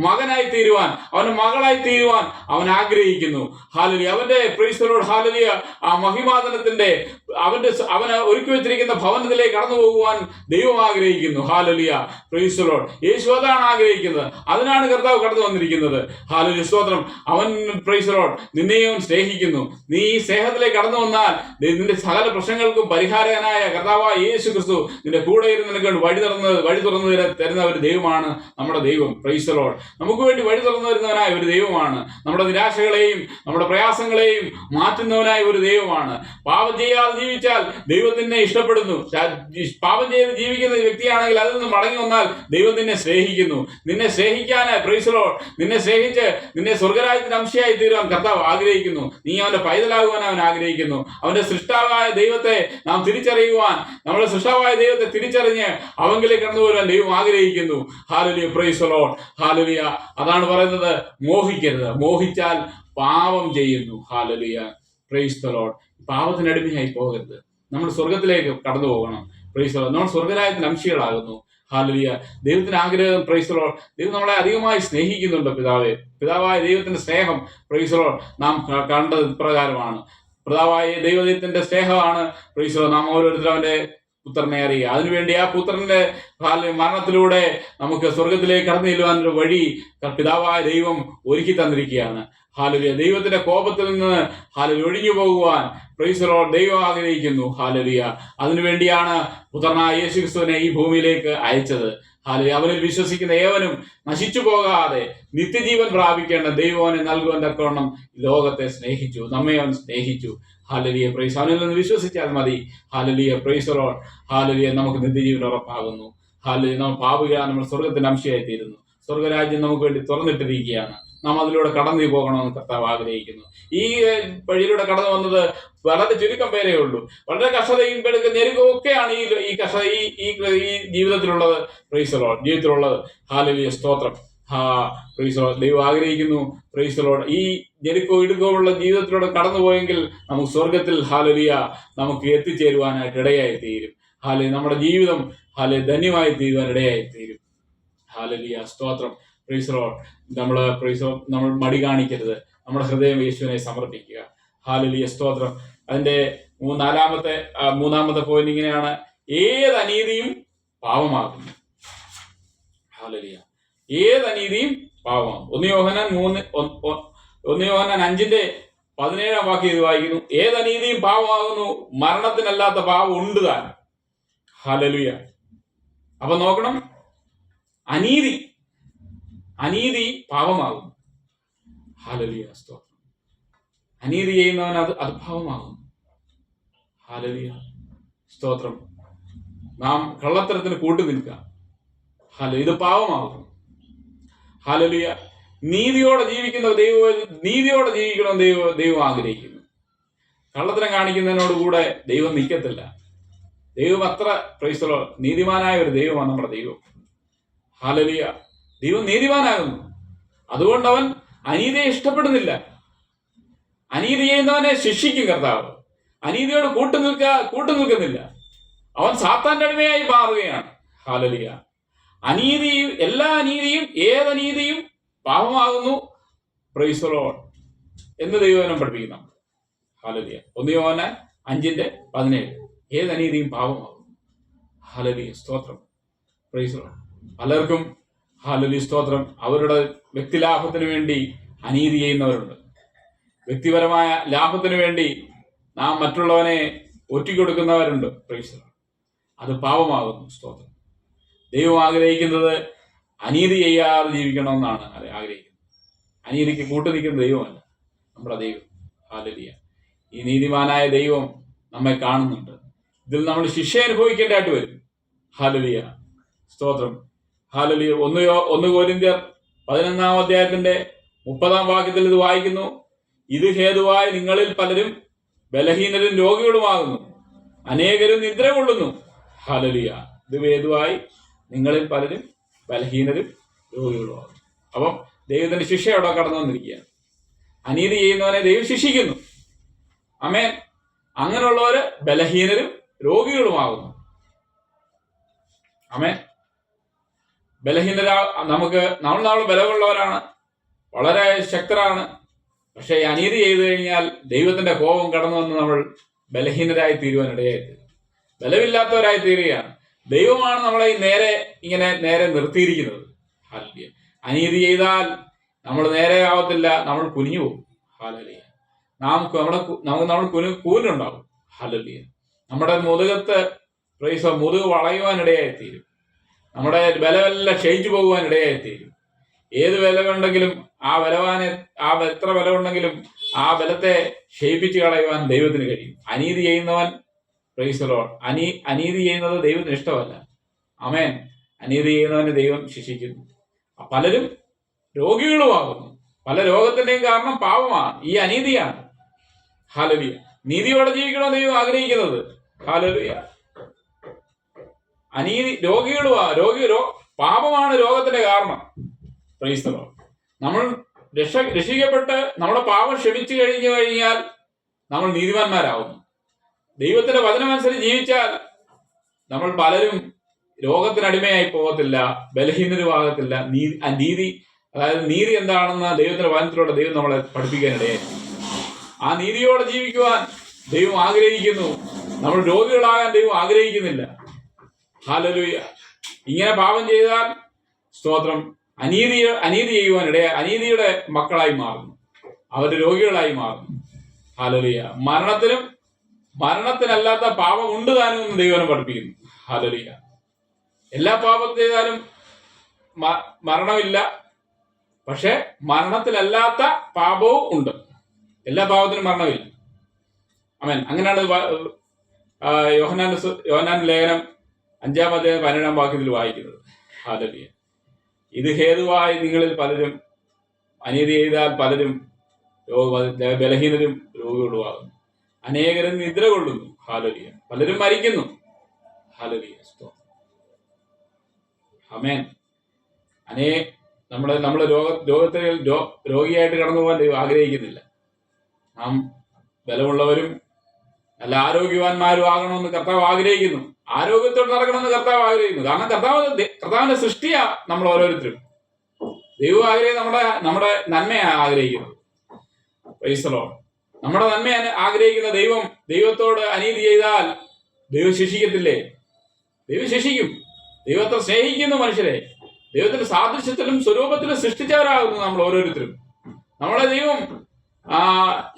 മകനായി തീരുവാൻ, അവന്റെ മകളായി തീരുവാൻ അവൻ ആഗ്രഹിക്കുന്നു. അവന്റെ പ്രൈസ് ദി ലോർഡ് ആ മഹിമാതനത്തിന്റെ അവന് ഒരുക്കി വെച്ചിരിക്കുന്ന ഭവനത്തിലേക്ക് കടന്നു പോകുവാൻ ദൈവം ആഗ്രഹിക്കുന്നു. പ്രൈസ് ദി ലോർഡ് യേശു അതാണ് ആഗ്രഹിക്കുന്നത്. അതിനാണ് കർത്താവ് കടന്നു വന്നിരിക്കുന്നത്. സ്തോത്രം അവൻ പ്രൈസ് ദി ലോർഡ് നിന്നെയും അവൻ സ്നേഹിക്കുന്നു. നീ ഈ സ്നേഹത്തിലേക്ക് കടന്നു വന്നാൽ നിന്റെ സകല പ്രശ്നങ്ങൾക്കും പരിഹാരകനായ കർത്താവായ യേശു ക്രിസ്തു നിന്റെ കൂടെ ഇരുന്ന് നിനക്ക് വഴി തുറന്നു തരുന്ന ഒരു ദൈവമാണ് നമ്മുടെ ദൈവം. പ്രൈസ് ദി ലോർഡ് നമുക്ക് വേണ്ടി വഴി തുറന്നു തരുന്നവനായ ഒരു ദൈവമാണ്. നമ്മുടെ നിരാശകളെയും നമ്മുടെ പ്രയാസങ്ങളെയും മാറ്റുന്നവനായ ഒരു ദൈവമാണ്. പാപം ചെയ്യാതെ ജീവിച്ചാൽ ദൈവം നിന്നെ ഇഷ്ടപ്പെടുന്നു. പാപം ചെയ്ത് ജീവിക്കുന്ന വ്യക്തിയാണെങ്കിൽ അതിൽ നിന്ന് മടങ്ങി വന്നാൽ ദൈവം നിന്നെ സ്നേഹിക്കുന്നു. നിന്നെ സ്നേഹിക്കാനായി പ്രൈസ് ദി ലോർഡ് നിന്നെ സ്നേഹിച്ച് നിന്നെ സ്വർഗരാജ്യത്തിന് അംശയായി തീരുവാൻ കർത്താവ് ആഗ്രഹിക്കുന്നു. നീ അവന്റെ പൈതലാകുവാൻ അവൻ ആഗ്രഹിക്കുന്നു. അവന്റെ സൃഷ്ടാവായ ദൈവത്തെ നാം തിരിച്ചറിയുവാൻ, നമ്മുടെ സൃഷ്ടാവായ ദൈവത്തെ തിരിച്ചറിഞ്ഞ് അവങ്കിലേക്ക് കടന്നു വരുവാൻ ദൈവം ആഗ്രഹിക്കുന്നു. പ്രൈസ് ദി ലോർഡ് അതാണ് പറയുന്നത്, മോഹിക്കരുത്. മോഹിച്ചാൽ പാപം ചെയ്യുന്നു. പ്രൈസ് ദി ലോർഡ് പാപത്തിനടിമയായി പോകരുത്. നമ്മൾ സ്വർഗത്തിലേക്ക് കടന്നു പോകണം. പ്രൈസ് ദി ലോർഡ് നമ്മൾ സ്വർഗരാജ്യത്തിന് അംശികളാകുന്നു. ദൈവത്തിന് ആഗ്രഹം പ്രൈസ് ദി ലോർഡ് ദൈവം നമ്മളെ അധികമായി സ്നേഹിക്കുന്നുണ്ട്. പിതാവായ ദൈവത്തിന്റെ സ്നേഹം പ്രൈസ് ദി ലോർഡ് നാം കണ്ടത് ഇപ്രകാരമാണ്. പിതാവായ ദൈവത്തിന്റെ സ്നേഹമാണ് പ്രൈസ് ദി ലോർഡ് നാം ഓരോരുത്തരും അവന്റെ പുത്രനെ അറിയുക. അതിനുവേണ്ടി ആ പുത്രന്റെ മരണത്തിലൂടെ നമുക്ക് സ്വർഗത്തിലേക്ക് കടന്നു ചെല്ലുവാനൊരു വഴി പിതാവായ ദൈവം ഒരുക്കി തന്നിരിക്കുകയാണ്. ദൈവത്തിന്റെ കോപത്തിൽ നിന്ന് ഒഴിഞ്ഞു പോകുവാൻ പ്രൈസ് ദി ലോർഡ് ദൈവം ആഗ്രഹിക്കുന്നു. അതിനുവേണ്ടിയാണ് പുത്രനായ യേശു ക്രിസ്തുവിനെ ഈ ഭൂമിയിലേക്ക് അയച്ചത്. അവനിൽ വിശ്വസിക്കുന്ന ഏവനും നശിച്ചു പോകാതെ നിത്യജീവൻ പ്രാപിക്കേണ്ട ദൈവം അവനെ നൽകുവാൻ തക്കവണ്ണം ലോകത്തെ സ്നേഹിച്ചു. നമ്മെ അവൻ സ്നേഹിച്ചു. പ്രൈസ് അവനിൽ നിന്ന് വിശ്വസിച്ചാൽ മതി. പ്രൈസ് ദി ലോർഡ് നമുക്ക് നിത്യജീവൻ ഉറപ്പാകുന്നു. നമ്മൾ പാപികളാണ്, നമ്മൾ സ്വർഗത്തിന്റെ അംശയായി തീരുന്നു. സ്വർഗരാജ്യം നമുക്ക് വേണ്ടി തുറന്നിട്ടിരിക്കുകയാണ്. നാം അതിലൂടെ കടന്നു പോകണമെന്ന് കർത്താവ് ആഗ്രഹിക്കുന്നു. ഈ വഴിയിലൂടെ കടന്നു വന്നത് വളരെ ചുരുക്കം പേരേ ഉള്ളൂ. വളരെ കഷ്ടതയും ഞെരുക്കവും ഒക്കെയാണ് ഈ ജീവിതത്തിലുള്ളത്. പ്രൈസ് ദി ലോർഡ് ജീവിതത്തിലുള്ളത്. സ്തോത്രം. പ്രൈസ് ദി ലോർഡ് ദൈവം ആഗ്രഹിക്കുന്നു. പ്രൈസ് ദി ലോർഡ് ഈ ഞെരുക്കവും ഇടുക്കവുമുള്ള ജീവിതത്തിലൂടെ കടന്നു പോയെങ്കിൽ നമുക്ക് സ്വർഗത്തിൽ നമുക്ക് എത്തിച്ചേരുവാനായിട്ട് ഇടയായി തീരും. നമ്മുടെ ജീവിതം ധന്യമായി തീരുവാൻ ഇടയായി തീരും. സ്തോത്രം. പ്രൈസ് ദി ലോർഡ് നമ്മൾ മടി കാണിക്കരുത്. നമ്മുടെ ഹൃദയം യേശുവിനെ സമർപ്പിക്കുക. ഹല്ലേലൂയ, സ്തോത്രം. അതിന്റെ മൂന്നാമത്തെ പോയിന്റ് ഇങ്ങനെയാണ്: ഏത് അനീതിയും പാപമാകുന്നു. ഹല്ലേലൂയ, ഏത് അനീതിയും പാപമാകും. 1 യോഹന്നാൻ 5:17 ഇത് വായിക്കുന്നു: ഏത് അനീതിയും പാപമാകുന്നു, മരണത്തിനല്ലാത്ത പാപം ഉണ്ട് താൻ. ഹല്ലേലൂയ. അപ്പൊ നോക്കണം, അനീതി പാപമാകുന്നു. ഹല്ലേലൂയ, സ്തോത്രം. അനീതി ചെയ്യുന്നവൻ അത് പാപമാകുന്നു. ഹല്ലേലൂയ, സ്തോത്രം. നാം കള്ളത്തരത്തിന് കൂട്ടു നിൽക്കുക. ഇത് പാപമാകുന്നു. ഹല്ലേലൂയ. നീതിയോടെ ജീവിക്കണം ദൈവം ആഗ്രഹിക്കുന്നു. കള്ളത്തരം കാണിക്കുന്നതിനോടുകൂടെ ദൈവം നിൽക്കത്തില്ല. ദൈവം അത്ര നീതിമാനായ ഒരു ദൈവമാണ് നമ്മുടെ ദൈവം. ഹല്ലേലൂയ. ദൈവം നീതിമാനാകുന്നു. അതുകൊണ്ട് അവൻ അനീതിയെ ഇഷ്ടപ്പെടുന്നില്ല. അനീതി ചെയ്യുന്നവനെ ശിക്ഷിക്കും കർത്താവ്. അനീതിയോട് കൂട്ടുനിൽക്കുന്നില്ല. അവൻ സാത്താന്റെ അടിമയായി മാറുകയാണ്. ഹല്ലേലൂയ. എല്ലാ അനീതിയും ഏതനീതിയും പാപമാകുന്നു. പ്രൈസ് ദി ലോർഡ് എന്ന് ദൈവവചനം പഠിപ്പിക്കുന്നു. ഹല്ലേലൂയ. 1 യോഹന്നാൻ 5:17 ഏതനീതിയും പാപമാകുന്നു. ഹല്ലേലൂയ, സ്തോത്രം. Praise the Lord. പലർക്കും ഹല്ലേലൂയ, സ്തോത്രം, അവരുടെ വ്യക്തിലാഭത്തിന് വേണ്ടി അനീതി ചെയ്യുന്നവരുണ്ട്. വ്യക്തിപരമായ ലാഭത്തിന് വേണ്ടി നാം മറ്റുള്ളവനെ ഒറ്റിക്കൊടുക്കുന്നവരുണ്ട്. Praise the Lord. അത് പാപമാകുന്നു. സ്തോത്രം. ദൈവം ആഗ്രഹിക്കുന്നത് അനീതി ചെയ്യാതെ ജീവിക്കണമെന്നാണ് ആഗ്രഹിക്കുന്നത്. അനീതിക്ക് കൂട്ടുനിൽക്കുന്ന ദൈവമല്ല നമ്മുടെ ദൈവം. ഹല്ലേലൂയ. ഈ നീതിമാനായ ദൈവം നമ്മെ കാണുന്നുണ്ട്. ഇതിൽ നമ്മൾ ശിക്ഷ അനുഭവിക്കേണ്ടതായിട്ട് വരും. ഹല്ലേലൂയ, സ്തോത്രം. ഹല്ലേലൂയ. 1 കൊരിന്ത്യർ 11:30 ഇത് വായിക്കുന്നു: ഇത് ഹേതുവായി നിങ്ങളിൽ പലരും ബലഹീനരും രോഗികളുമാകുന്നു, അനേകരും നിദ്ര കൊള്ളുന്നു. ഹല്ലേലൂയ. ഇത് ഹേതുവായി നിങ്ങളിൽ പലരും ബലഹീനരും രോഗികളുമാകുന്നു. അപ്പം ദൈവത്തിന്റെ ശിക്ഷ അവിടെ കടന്നു വന്നിരിക്കുകയാണ്. അനീതി ചെയ്യുന്നവനെ ദൈവം ശിക്ഷിക്കുന്നു. ആമേൻ. അങ്ങനെയുള്ളവര് ബലഹീനരും രോഗികളുമാകുന്നു. ആമേൻ. നമ്മൾ ബലമുള്ളവരാണ്, വളരെ ശക്തരാണ്. പക്ഷെ ഈ അനീതി ചെയ്തു കഴിഞ്ഞാൽ ദൈവത്തിന്റെ കോപം കടന്നു വന്ന് നമ്മൾ ബലഹീനരായി തീരുവാനിടയായി തീരും. ബലമില്ലാത്തവരായി തീരുകയാണ്. ദൈവമാണ് നമ്മളെ നേരെ നിർത്തിയിരിക്കുന്നത്. ഹല്ലേലൂയ. അനീതി ചെയ്താൽ നമ്മൾ നേരെ ആവത്തില്ല, നമ്മൾ കുനിഞ്ഞു പോകും. ഹല്ലേലൂയ. നമ്മൾ കൂനുണ്ടാവും. ഹല്ലേലൂയ. നമ്മുടെ മുതുക് വളയുവാനിടയായി തീരും. നമ്മുടെ ബലമെല്ലാം ക്ഷയിച്ചു പോകുവാനിടയായി തീരും. ഏത് ബലമുണ്ടെങ്കിലും എത്ര ബലമുണ്ടെങ്കിലും ആ ബലത്തെ ക്ഷയിപ്പിച്ച് കളയുവാൻ ദൈവത്തിന് കഴിയും. അനീതി ചെയ്യുന്നവൻ പ്രൈസ് ദി ലോർഡ് അനീതി ചെയ്യുന്നത് ദൈവത്തിന് ഇഷ്ടമല്ല. ആമേൻ. അനീതി ചെയ്യുന്നവനെ ദൈവം ശിക്ഷിക്കുന്നു. പലരും രോഗികളുമാകുന്നു. പല രോഗത്തിന്റെയും കാരണം പാപമാണ്, ഈ അനീതിയാണ്. ഹല്ലേലൂയ. നീതിയോടെ ജീവിക്കണമെന്ന് ദൈവം ആഗ്രഹിക്കുന്നത്. ഹല്ലേലൂയ. പാപമാണ് രോഗത്തിന്റെ കാരണം. Price the Lord. നമ്മൾ രക്ഷിക്കപ്പെട്ട് നമ്മുടെ പാപം ക്ഷമിച്ചു കഴിഞ്ഞാൽ നമ്മൾ നീതിമാന്മാരാകുന്നു. ദൈവത്തിന്റെ വചനമനുസരിച്ച് ജീവിച്ചാൽ നമ്മൾ പലരും രോഗത്തിനടിമയായി പോകത്തില്ല, ബലഹീനരുമാകത്തില്ല. നീതി എന്താണെന്ന് ദൈവത്തിന്റെ വചനത്തിലൂടെ ദൈവം നമ്മളെ പഠിപ്പിക്കാനിടയായി. ആ നീതിയോടെ ജീവിക്കുവാൻ ദൈവം ആഗ്രഹിക്കുന്നു. നമ്മൾ രോഗികളാകാൻ ദൈവം ആഗ്രഹിക്കുന്നില്ല. ഹല്ലേലൂയ. ഇങ്ങനെ പാപം ചെയ്താൽ സ്തോത്രം അനീതി ചെയ്യുവാനിടയായി അനീതിയുടെ മക്കളായി മാറുന്നു. അവർ രോഗികളായി മാറുന്നു. ഹല്ലേലൂയ. മരണത്തിനല്ലാത്ത പാപം ഉണ്ട് താനും എന്ന് ദൈവം പഠിപ്പിക്കുന്നു. ഹല്ലേലൂയ. എല്ലാ പാപം ചെയ്താലും മരണമില്ല, പക്ഷെ മരണത്തിലല്ലാത്ത പാപവും ഉണ്ട്. എല്ലാ പാപത്തിനും മരണമില്ല. ആമേൻ. അങ്ങനെയാണ് യോഹന്നാൻ ലേഖനം 5:17 വായിക്കുന്നത്. ഹല്ലേലൂയ. ഇത് ഹേതുവായി നിങ്ങളിൽ പലരും അനീതി ചെയ്താൽ പലരും ബലഹീനരും രോഗികളുമാകുന്നു, അനേകരും നിദ്ര കൊള്ളുന്നു. ഹല്ലേലൂയ. പലരും മരിക്കുന്നു. ഹല്ലേലൂയ. ആമേൻ. നമ്മള് രോഗത്തിൽ രോഗിയായിട്ട് കടന്നു പോകാൻ ദൈവം ആഗ്രഹിക്കുന്നില്ല. നാം ബലമുള്ളവരും നല്ല ആരോഗ്യവാന്മാരും ആകണമെന്ന് കർത്താവ് ആഗ്രഹിക്കുന്നു. ആരോഗ്യത്തോടെ നടക്കണമെന്ന് കർത്താവ് ആഗ്രഹിക്കുന്നു. കാരണം കർത്താവിന്റെ സൃഷ്ടിയാ നമ്മൾ ഓരോരുത്തരും. ദൈവം നമ്മുടെ നന്മയാണ് ആഗ്രഹിക്കുന്നത്. Price the Lord. നമ്മുടെ നന്മ ആഗ്രഹിക്കുന്ന ദൈവത്തോട് അനീതി ചെയ്താൽ ദൈവം ശിക്ഷിക്കത്തില്ലേ? ദൈവം ശിക്ഷിക്കും. ദൈവത്തെ സ്നേഹിക്കുന്നു മനുഷ്യരെ. ദൈവത്തിന്റെ സാദൃശ്യത്തിലും സ്വരൂപത്തിലും സൃഷ്ടിച്ചവരാകുന്നു നമ്മൾ ഓരോരുത്തരും. നമ്മളെ ദൈവം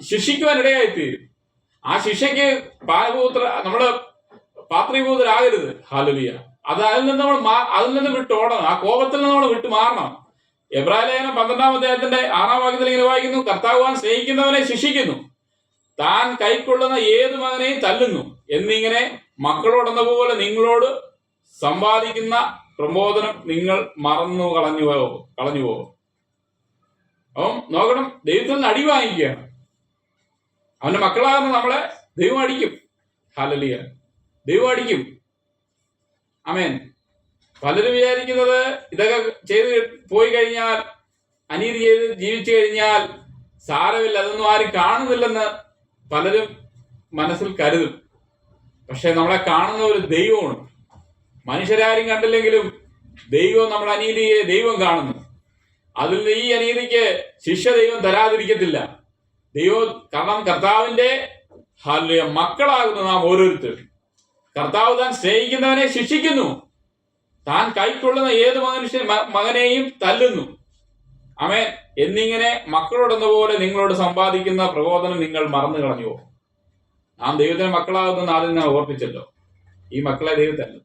ശിക്ഷിക്കുവാൻ ഇടയായിത്തീരും. ആ ശിക്ഷയ്ക്ക് നമ്മള് പാത്രീഭൂതരാകരുത്. ഹല്ലേലൂയ. അതിൽ നിന്ന് വിട്ടോടണം. ആ കോപത്തിൽ നിന്ന് നമ്മൾ വിട്ടു മാറണം. എബ്രായലേഖനം 12-ാം അധ്യായത്തിന്റെ 6-ാം വാക്യത്തിൽ ഇങ്ങനെ വായിക്കുന്നു, കർത്താവ് താൻ സ്നേഹിക്കുന്നവനെ ശിക്ഷിക്കുന്നു, താൻ കൈക്കൊള്ളുന്ന ഏതു മകനെയും തല്ലുന്നു എന്നിങ്ങനെ മക്കളോടെന്ന പോലെ നിങ്ങളോട് സമ്പാദിക്കുന്ന പ്രബോധനം നിങ്ങൾ മറന്നു കളഞ്ഞു പോകും. അപ്പം നോക്കണം, ദൈവത്തിൽ നിന്ന് അടി വാങ്ങിക്കുകയാണ്. അവന്റെ മക്കളാകുന്ന നമ്മളെ ദൈവം അടിക്കും. ഹല്ലേലൂയ. ദൈവം അടിക്കും. ആമേൻ. പലരും വിചാരിക്കുന്നത് ഇതൊക്കെ ചെയ്ത് പോയി കഴിഞ്ഞാൽ, അനീതി ചെയ്ത് ജീവിച്ചു കഴിഞ്ഞാൽ സാരമില്ല, അതൊന്നും ആരും കാണുന്നില്ലെന്ന് പലരും മനസ്സിൽ കരുതും. പക്ഷെ നമ്മളെ കാണുന്ന ഒരു ദൈവമാണ്. മനുഷ്യരാരും കണ്ടില്ലെങ്കിലും ദൈവം നമ്മുടെ അനീതിയെ ദൈവം കാണുന്നു. അതിൽ ഈ അനീതിക്ക് ശിക്ഷ ദൈവം തരാതിരിക്കത്തില്ല. കാരണം കർത്താവിന്റെ മക്കളാകുന്നു നാം ഓരോരുത്തരും. കർത്താവ് താൻ സ്നേഹിക്കുന്നവനെ ശിക്ഷിക്കുന്നു, താൻ കൈക്കൊള്ളുന്ന ഏത് മകനെയും തല്ലുന്നു. ആമേൻ. എന്നിങ്ങനെ മക്കളോടെന്ന പോലെ നിങ്ങളോട് സമ്പാദിക്കുന്ന പ്രബോധനം നിങ്ങൾ മറന്നു കളഞ്ഞുവോ? നാം ദൈവത്തിന്റെ മക്കളാകുന്ന ആദ്യം നാം ഓർപ്പിച്ചല്ലോ. ഈ മക്കളെ ദൈവത്തല്ല,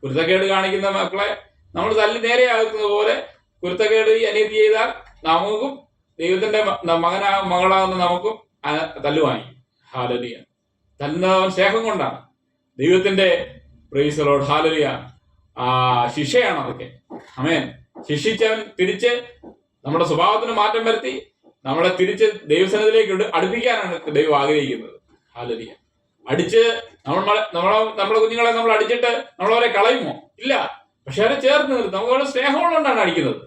കുരുത്തക്കേട് കാണിക്കുന്ന മക്കളെ നമ്മൾ തല്ലി നേരെയാകുന്നത് പോലെ കുരുത്തക്കേട് അനീതി ചെയ്താൽ നമുക്കും ദൈവത്തിന്റെ മകളാകുന്ന നമുക്കും തല്ലുവാങ്ങിക്കും. ഹല്ലേലൂയ. തല്ലുന്നവൻ സ്നേഹം കൊണ്ടാണ്. ദൈവത്തിന്റെ പ്രൈസ് ദി ലോർഡ്. ഹല്ലേലൂയ. ശിക്ഷയാണ് അതൊക്കെ. ആമേൻ. ശിക്ഷിച്ചവൻ തിരിച്ച് നമ്മുടെ സ്വഭാവത്തിന് മാറ്റം വരുത്തി നമ്മളെ തിരിച്ച് ദൈവസന്നിധിയിലേക്ക് അടുപ്പിക്കാനാണ് ദൈവം ആഗ്രഹിക്കുന്നത്. ഹല്ലേലൂയ. അടിച്ച് നമ്മുടെ കുഞ്ഞുങ്ങളെ നമ്മൾ അടിച്ചിട്ട് നമ്മളവരെ കളയുമോ? ഇല്ല. പക്ഷെ അവരെ ചേർത്ത് നിർത്തും. നമുക്ക് സ്നേഹമുള്ളതുകൊണ്ടാണ് അടിക്കുന്നത്.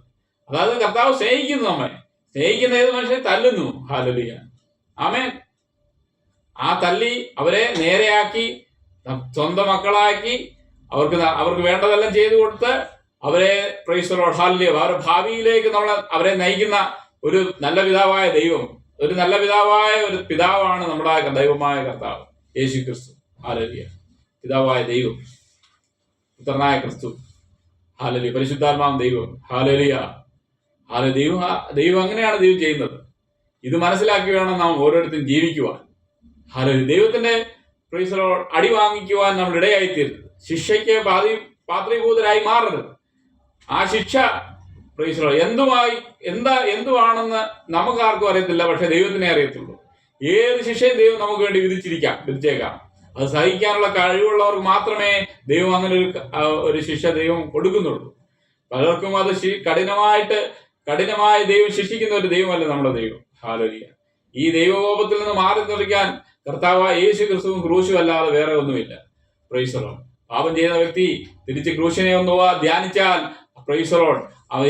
അതായത് കർത്താവ് സ്നേഹിക്കുന്നു. നമ്മെ സ്നേഹിക്കുന്ന ഏത് മനുഷ്യനെ തല്ലുന്നു. ഹല്ലേലൂയ. ആമേൻ. ആ തല്ലി അവരെ നേരെയാക്കി സ്വന്തം മക്കളാക്കി അവർക്ക് വേണ്ടതെല്ലാം ചെയ്തു കൊടുത്ത് അവരെ പ്രൈസ് ദി ലോർഡ്. ഹല്ലേലൂയ. അവരുടെ ഭാവിയിലേക്ക് അവരെ നയിക്കുന്ന ഒരു നല്ല പിതാവായ ദൈവം, ഒരു നല്ല ഒരു പിതാവാണ് നമ്മുടെ ദൈവമായ കർത്താവ് യേശു ക്രിസ്തു. ഹല്ലേലൂയ. പിതാവായ ദൈവം, പുത്രനായ ക്രിസ്തു. ഹല്ലേലൂയ. പരിശുദ്ധാത്മാവ് ദൈവം. ഹല്ലേലൂയ. ദൈവം അങ്ങനെയാണ് ദൈവം ചെയ്യുന്നത്. ഇത് മനസ്സിലാക്കി വേണം നാം ഓരോരുത്തരും ജീവിക്കുവാൻ. ഹല്ലേലൂയ. ദൈവത്തിന്റെ പ്രൈസ് ദി ലോർഡ് അടി വാങ്ങിക്കുവാൻ നമ്മൾ ഇടയായിത്തീരുന്നത്. ശിക്ഷയ്ക്ക് പാത്രീഭൂതരായി മാറരുത്. ആ ശിക്ഷ പ്രൈസ് ദി ലോർഡ് എന്തുവാണെന്ന് നമുക്കാർക്കും അറിയത്തില്ല. പക്ഷെ ദൈവത്തിനെ അറിയത്തുള്ളൂ. ഏത് ശിക്ഷയും ദൈവം നമുക്ക് വേണ്ടി വിധിച്ചേക്കാം. അത് സഹിക്കാനുള്ള കഴിവുള്ളവർക്ക് മാത്രമേ ദൈവം അങ്ങനെ ഒരു ശിക്ഷ ദൈവം കൊടുക്കുന്നുള്ളൂ. പലർക്കും അത് കഠിനമായി ദൈവം ശിക്ഷിക്കുന്ന ഒരു ദൈവമല്ല നമ്മുടെ ദൈവം. ഹല്ലേലൂയ. ഈ ദൈവകോപത്തിൽ നിന്ന് മാറി നിൽക്കാൻ കർത്താവായ യേശു ക്രിസ്തുവും ക്രൂശും അല്ലാതെ വേറെ ഒന്നുമില്ല. Price the Lord. പാപം ചെയ്യുന്ന വ്യക്തി തിരിച്ച് ക്രൂശിനെ ഒന്ന് ധ്യാനിച്ചാൽ പ്രൈസ് ദി ലോർഡ്,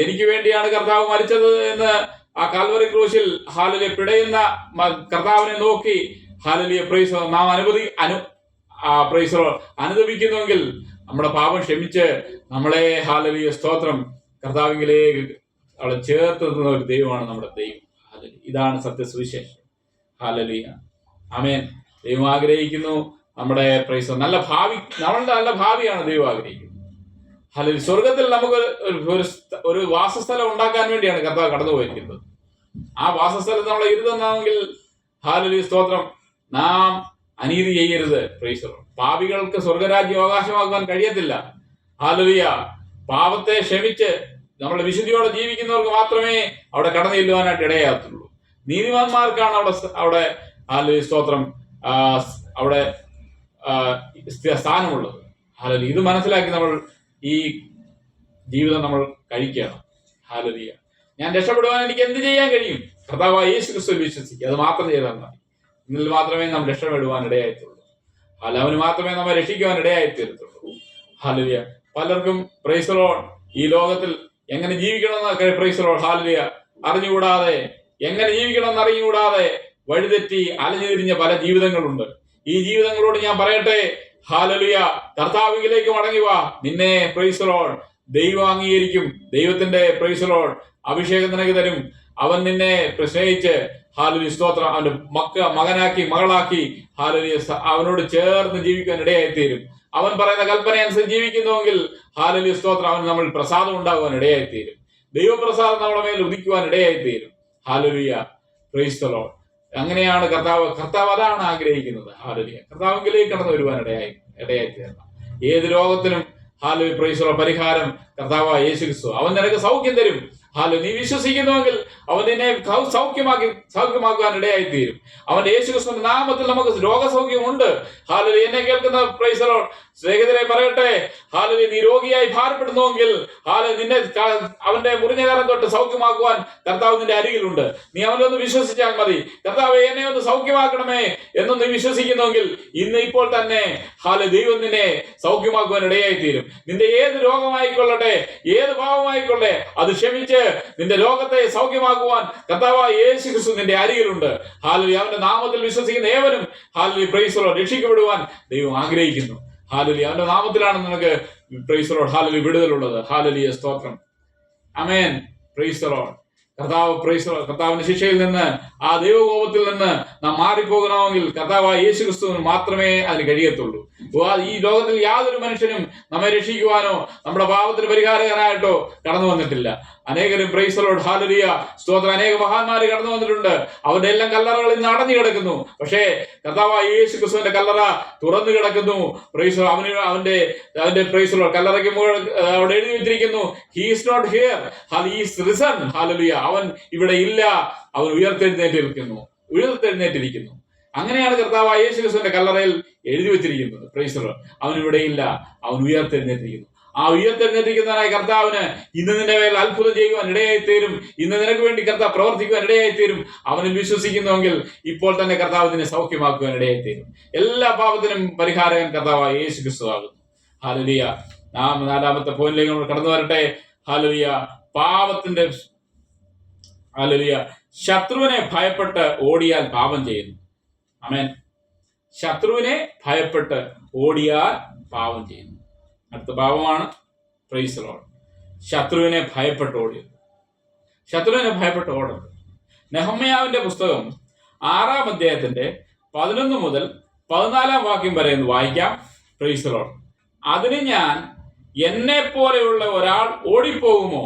എനിക്ക് വേണ്ടിയാണ് കർത്താവ് മരിച്ചത് എന്ന് ആ കാൽവറി ക്രൂശിൽ ഹല്ലേലൂയ പിടയുന്ന കർത്താവിനെ നോക്കി ഹല്ലേലൂയ പ്രൈസ് ദി ലോർഡ് നാം പ്രൈസ് ദി ലോർഡ് അനുദപിക്കുന്നുവെങ്കിൽ നമ്മുടെ പാപം ക്ഷമിച്ച് നമ്മളെ ഹല്ലേലൂയ സ്തോത്രം കർത്താവിലേക്ക് അവിടെ ചേർത്ത് നിർത്തുന്ന ഒരു ദൈവമാണ് നമ്മുടെ ദൈവം. ഇതാണ് സത്യസുവിശേഷം. ഹല്ലേലൂയ. ആമേൻ. ദൈവം ആഗ്രഹിക്കുന്നു നമ്മുടെ പ്രൈസ് നല്ല ഭാവി, നമ്മളുടെ നല്ല ഭാവിയാണ് ദൈവം ആഗ്രഹിക്കുന്നത്. ഹല്ലേലൂയ. സ്വർഗത്തിൽ നമുക്ക് ഒരു വാസസ്ഥലം ഉണ്ടാക്കാൻ വേണ്ടിയാണ് കർത്താവ് കടന്നു പോയിരിക്കുന്നത്. ആ വാസസ്ഥലത്ത് നമ്മളെ ഇരുതെന്നാണെങ്കിൽ ഹല്ലേലൂയ സ്തോത്രം നാം അനീതി ചെയ്യരുത്. Price the Lord. പാപികൾക്ക് സ്വർഗരാജ്യം അവകാശമാക്കാൻ കഴിയത്തില്ല. ഹല്ലേലൂയ. പാപത്തെ ക്ഷമിച്ച് നമ്മുടെ വിശുദ്ധിയോടെ ജീവിക്കുന്നവർക്ക് മാത്രമേ അവിടെ കടന്നു ചെല്ലുവാനായിട്ട് ഇടയാകത്തുള്ളൂ. നീതിമാന്മാർക്കാണ് അവിടെ ഹല്ലേലൂയ സ്തോത്രം അവിടെ സ്ഥാനമുള്ളത്. ഹല്ലേലൂയ. ഇത് മനസ്സിലാക്കി നമ്മൾ ഈ ജീവിതം നമ്മൾ കഴിക്കണം. ഹല്ലേലൂയ. ഞാൻ രക്ഷപ്പെടുവാൻ എനിക്ക് എന്ത് ചെയ്യാൻ കഴിയും? കർത്താവായ യേശു ക്രിസ്തുവിൽ വിശ്വസിക്കുക. അത് മാത്രം ചെയ്താൽ മതി. ഇതിൽ മാത്രമേ നാം രക്ഷപ്പെടുവാൻ ഇടയായിട്ടുള്ളൂ. അവന് മാത്രമേ നമ്മെ രക്ഷിക്കുവാൻ ഇടയായിത്തീരത്തുള്ളൂ. ഹല്ലേലൂയ. പലർക്കും പ്രൈസ് ദി ലോർഡ് ഈ ലോകത്തിൽ എങ്ങനെ ജീവിക്കണമെന്ന് പ്രൈസ് ദി ലോർഡ് ഹല്ലേലൂയ അറിഞ്ഞുകൂടാതെ, എങ്ങനെ ജീവിക്കണമെന്ന് അറിഞ്ഞുകൂടാതെ വഴിതെറ്റി അലഞ്ഞു തിരിഞ്ഞ പല ജീവിതങ്ങളുണ്ട്. ഈ ജീവിതങ്ങളോട് ഞാൻ പറയട്ടെ, ഹല്ലേലൂയ, കർത്താവിലേക്ക് മടങ്ങി വാ. നിന്നെ പ്രൈസ് ദി ലോർഡ് ദൈവം അംഗീകരിക്കും. ദൈവത്തിന്റെ പ്രൈസ് ദി ലോർഡ് അഭിഷേകം നിനക്ക് തരും. അവൻ നിന്നെ സ്നേഹിച്ച് ഹാലലൂയ സ്തോത്രം അവന്റെ മകനാക്കി മകളാക്കി ഹാലലൂയ അവനോട് ചേർന്ന് ജീവിക്കാൻ ഇടയായിത്തീരും. അവൻ പറയുന്ന കൽപ്പന അനുസരിച്ച് ജീവിക്കുന്നുവെങ്കിൽ ഹാലലൂയ സ്തോത്രം അവൻ നമ്മൾ പ്രസാദം ഉണ്ടാകുവാൻ ഇടയായിത്തീരും. ദൈവപ്രസാദം നമ്മുടെ മേൽ ഉദിക്കുവാൻ ഇടയായിത്തീരും. ഹാലലൂയ, പ്രൈസ് ദി ലോർഡ്. അങ്ങനെയാണ് കർത്താവ് അതാണ് ആഗ്രഹിക്കുന്നത്. ഹാലലൂയ, കർത്താവിലേക്ക് കടന്നു വരുവാൻ ഇടയായിത്തീരണം. ഏത് രോഗത്തിനും ഹാലലൂയ പ്രൈസ് ദി ലോർഡ് പരിഹാരം കർത്താവായ യേശു ക്രിസ്തു. അവൻ നിനക്ക് സൗഖ്യം തരും. ഹാലലൂയ, നീ വിശ്വസിക്കുന്നുവെങ്കിൽ അവൻ നിന്നെ സൗഖ്യമാക്കുവാൻ ഇടയായിത്തീരും. അവന്റെ യേശു ക്രിസ്തുവിന്റെ നാമത്തിൽ നമുക്ക് രോഗസൗഖ്യമുണ്ട്. ഹാലലൂയ, എന്നെ കേൾക്കുന്ന പ്രൈസ് ദി ലോർഡ് സ്നേഹിതരെ പറയട്ടെ, ഹാലലൂയ, നീ രോഗിയായി ഭാരപ്പെടുന്നുവെങ്കിൽ നിന്നെ അവന്റെ മുറിഞ്ഞ കരം തൊട്ട് സൗഖ്യമാക്കുവാൻ കർത്താവ് നിന്റെ അരികിലുണ്ട്. നീ അവനൊന്ന് വിശ്വസിച്ചാൽ മതി. കർത്താവ് എന്നെ ഒന്ന് സൗഖ്യമാക്കണമേ എന്ന് നീ വിശ്വസിക്കുന്നുവെങ്കിൽ ഇന്ന് ഇപ്പോൾ തന്നെ ദൈവം നിന്നെ സൗഖ്യമാക്കുവാൻ ഇടയായിത്തീരും. നിന്റെ ഏത് രോഗമായിക്കൊള്ളട്ടെ, ഏത് പാവമായിക്കൊള്ളട്ടെ, അത് ക്ഷമിച്ച് നിന്റെ രോഗത്തെ സൗഖ്യമാക്കുവാൻ കർത്താവായ യേശു ക്രിസ്തു നിന്റെ അരികിലുണ്ട്. ഹാലലൂയ, അവന്റെ നാമത്തിൽ വിശ്വസിക്കുന്ന ഏവനും ഹാലലൂയ പ്രൈസ് ദി ലോർഡ് രക്ഷിക്കപ്പെടുവാൻ ദൈവം ആഗ്രഹിക്കുന്നു. ഹാലലൂയ, അവന്റെ നാമത്തിലാണ് നിനക്ക് പ്രൈസ് ദി ലോർഡ് ഹാലലൂയ വിടുതലുള്ളത്. ഹാലലൂയ സ്തോത്രം. ആമേൻ. Praise the Lord. കർത്താവിന്റെ ശിക്ഷയിൽ നിന്ന്, ആ ദൈവകോപത്തിൽ നിന്ന് നാം മാറിപ്പോകണമെങ്കിൽ കർത്താവായ യേശു ക്രിസ്തുവിന് മാത്രമേ അതിന് കഴിയത്തുള്ളൂ. ഈ ലോകത്തിൽ യാതൊരു മനുഷ്യനും നമ്മെ രക്ഷിക്കുവാനോ നമ്മുടെ പാപത്തിന് പരിഹാരകനായിട്ടോ കടന്നു വന്നിട്ടില്ല. അനേകരും പ്രൈസ് ദി ലോർഡ് ഹാലലൂയ സ്തോത്രം, അനേക മഹാന്മാര് കടന്നു വന്നിട്ടുണ്ട്. അവരുടെ എല്ലാം കല്ലറകൾ ഇന്ന് അടഞ്ഞു കിടക്കുന്നു. പക്ഷേ കർത്താവായ യേശു ക്രിസ്തുവിന്റെ കല്ലറ തുറന്നു കിടക്കുന്നു. പ്രൈസ് അവന്റെ പ്രൈസ് ദി ലോർഡ് കല്ലറയ്ക്ക് അവിടെ എഴുതി വെച്ചിരിക്കുന്നു, he is not here, he is risen. Hallelujah, അവൻ ഇവിടെ ഇല്ല, അവൻ ഉയർത്തെഴുന്നേറ്റിരിക്കുന്നു. അങ്ങനെയാണ് കർത്താവായ യേശു ക്രിസ്തുവിന്റെ കല്ലറയിൽ എഴുതി വെച്ചിരിക്കുന്നത്. പ്രൈസ് ദി ലോർഡ്, അവൻ ഇവിടെ ഇല്ല, അവൻ ഉയർത്തെഴുന്നേറ്റിരിക്കുന്നു. ആ ഉയർത്തെഴുന്നേറ്റിരിക്കുന്നതായ കർത്താവിന് ഇന്ന് നിന്റെ മേൽ അത്ഭുതം ചെയ്യുവാൻ ഇടയായിത്തീരും. ഇന്ന് നിനക്ക് വേണ്ടി കർത്താവ് പ്രവർത്തിക്കുവാൻ ഇടയായിത്തീരും. അവനിൽ വിശ്വസിക്കുന്നുവെങ്കിൽ ഇപ്പോൾ തന്നെ കർത്താവ് നിന്നെ സൗഖ്യമാക്കുവാൻ ഇടയായിത്തീരും. എല്ലാ പാപത്തിനും പരിഹാരകൻ കർത്താവായ യേശു ക്രിസ്തു ആകുന്നു. ഹാലലൂയ. നാം 4-ാമത്തെ പോയിന്റിലേക്ക് നമ്മൾ കടന്നു വരട്ടെ. ഹാലലൂയ, പാപത്തിന്റെ ഹാലലൂയ, ശത്രുവിനെ ഭയപ്പെട്ട് ഓടിയാൽ പാപം ചെയ്യുന്നു. ആമേൻ. ശത്രുവിനെ ഭയപ്പെട്ട് ഓടിയാൽ പാപം ചെയ്യുന്നു. അടുത്ത പാപമാണ് പ്രൈസ് ദി ലോർഡ്. ശത്രുവിനെ ഭയപ്പെട്ട് ഓടിയത്. ശത്രുവിനെ ഭയപ്പെട്ട് ഓടരുത്. നെഹമ്യാവിന്റെ പുസ്തകം 6-ാം അധ്യായത്തിന്റെ 11 മുതൽ 14-ാം വാക്യം വരെ എന്ന് വായിക്കാം. Price the Lord. അതിന് ഞാൻ, എന്നെ പോലെയുള്ള ഒരാൾ ഓടിപ്പോകുമോ?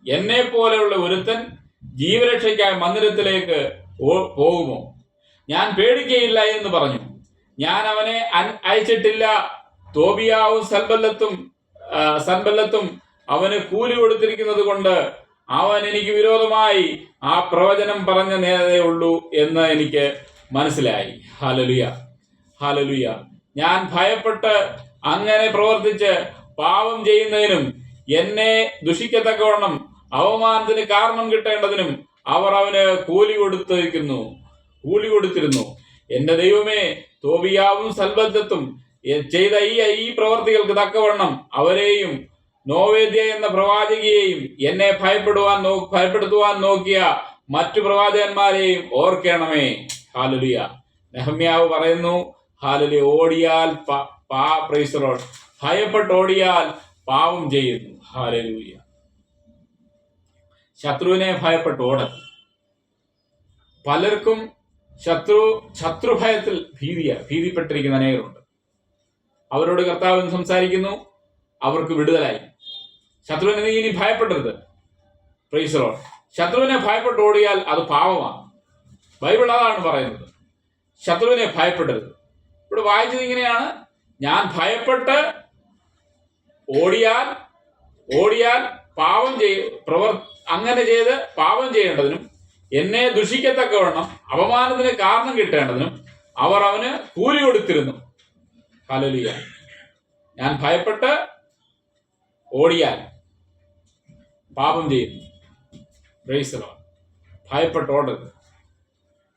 എന്നെ പോലെയുള്ള ഒരുത്തൻ ജീവരക്ഷയ്ക്കായി മന്ദിരത്തിലേക്ക് പോകുമോ? ഞാൻ പേടിക്കയില്ല എന്ന് പറഞ്ഞു. ഞാൻ അവനെ അയച്ചിട്ടില്ല. തോബിയാവും സൻബല്ലത്തും അവന് കൂലി കൊടുത്തിരിക്കുന്നത് കൊണ്ട് അവൻ എനിക്ക് വിരോധമായി ആ പ്രവചനം പറഞ്ഞ നേരേ ഉള്ളൂ എന്ന് എനിക്ക് മനസ്സിലായി. Hallelujah, hallelujah. ഞാൻ ഭയപ്പെട്ട് അങ്ങനെ പ്രവർത്തിച്ച് പാപം ചെയ്യുന്നതിനും എന്നെ ദുഷിക്കത്തക്കവണ്ണം അവമാനത്തിന് കാരണം കിട്ടേണ്ടതിനും അവർ അവന് കൂലി കൊടുത്തിരുന്നു. എന്റെ ദൈവമേ, തോബിയാവും സൻബല്ലത്തും ചെയ്ത ഈ പ്രവർത്തികൾക്ക് തക്കവണ്ണം അവരെയും നോവേദ്യ എന്ന പ്രവാചകിയെയും എന്നെ ഭയപ്പെടുത്തുവാൻ നോക്കിയ മറ്റു പ്രവാചകന്മാരെയും ഓർക്കണമേ. ഹാലലൂയ. നെഹമ്യാവ് പറയുന്നു, ഹാലലൂയ, ഓടിയാൽ പ്രൈസ് ദി ലോർഡ്, ഭയപ്പെട്ട് ഓടിയാൽ പാപം ചെയ്യുന്നു. ഹാലലൂയ. ശത്രുവിനെ ഭയപ്പെട്ട് ഓടരുത്. പലർക്കും ശത്രുഭയത്തിൽ ഭീതിപ്പെട്ടിരിക്കുന്ന അനേകരുണ്ട്. അവരോട് കർത്താവ് സംസാരിക്കുന്നു, അവർക്ക് വിടുതലായി. ശത്രുവിനെ നീ ഇനി ഭയപ്പെടരുത്. Price the Lord. ശത്രുവിനെ ഭയപ്പെട്ട് ഓടിയാൽ അത് പാപമാണ്. ബൈബിൾ അതാണ് പറയുന്നത്, ശത്രുവിനെ ഭയപ്പെടരുത്. ഇവിടെ വായിച്ചത് ഇങ്ങനെയാണ്, ഞാൻ ഭയപ്പെട്ട് ഓടിയാൽ പാപം അങ്ങനെ ചെയ്ത് പാപം ചെയ്യേണ്ടതിനും എന്നെ ദുഷിക്കത്തക്കവണ്ണം അപമാനത്തിന് കാരണം കിട്ടേണ്ടതിനും അവർ അവന് കൂലി കൊടുത്തിരുന്നു. ഹല്ലേലൂയ. ഞാൻ ഭയപ്പെട്ട് ഓടിയാൽ പാപം ചെയ്യുന്നു. Price the Lord. ഭയപ്പെട്ട് ഓടരുത്.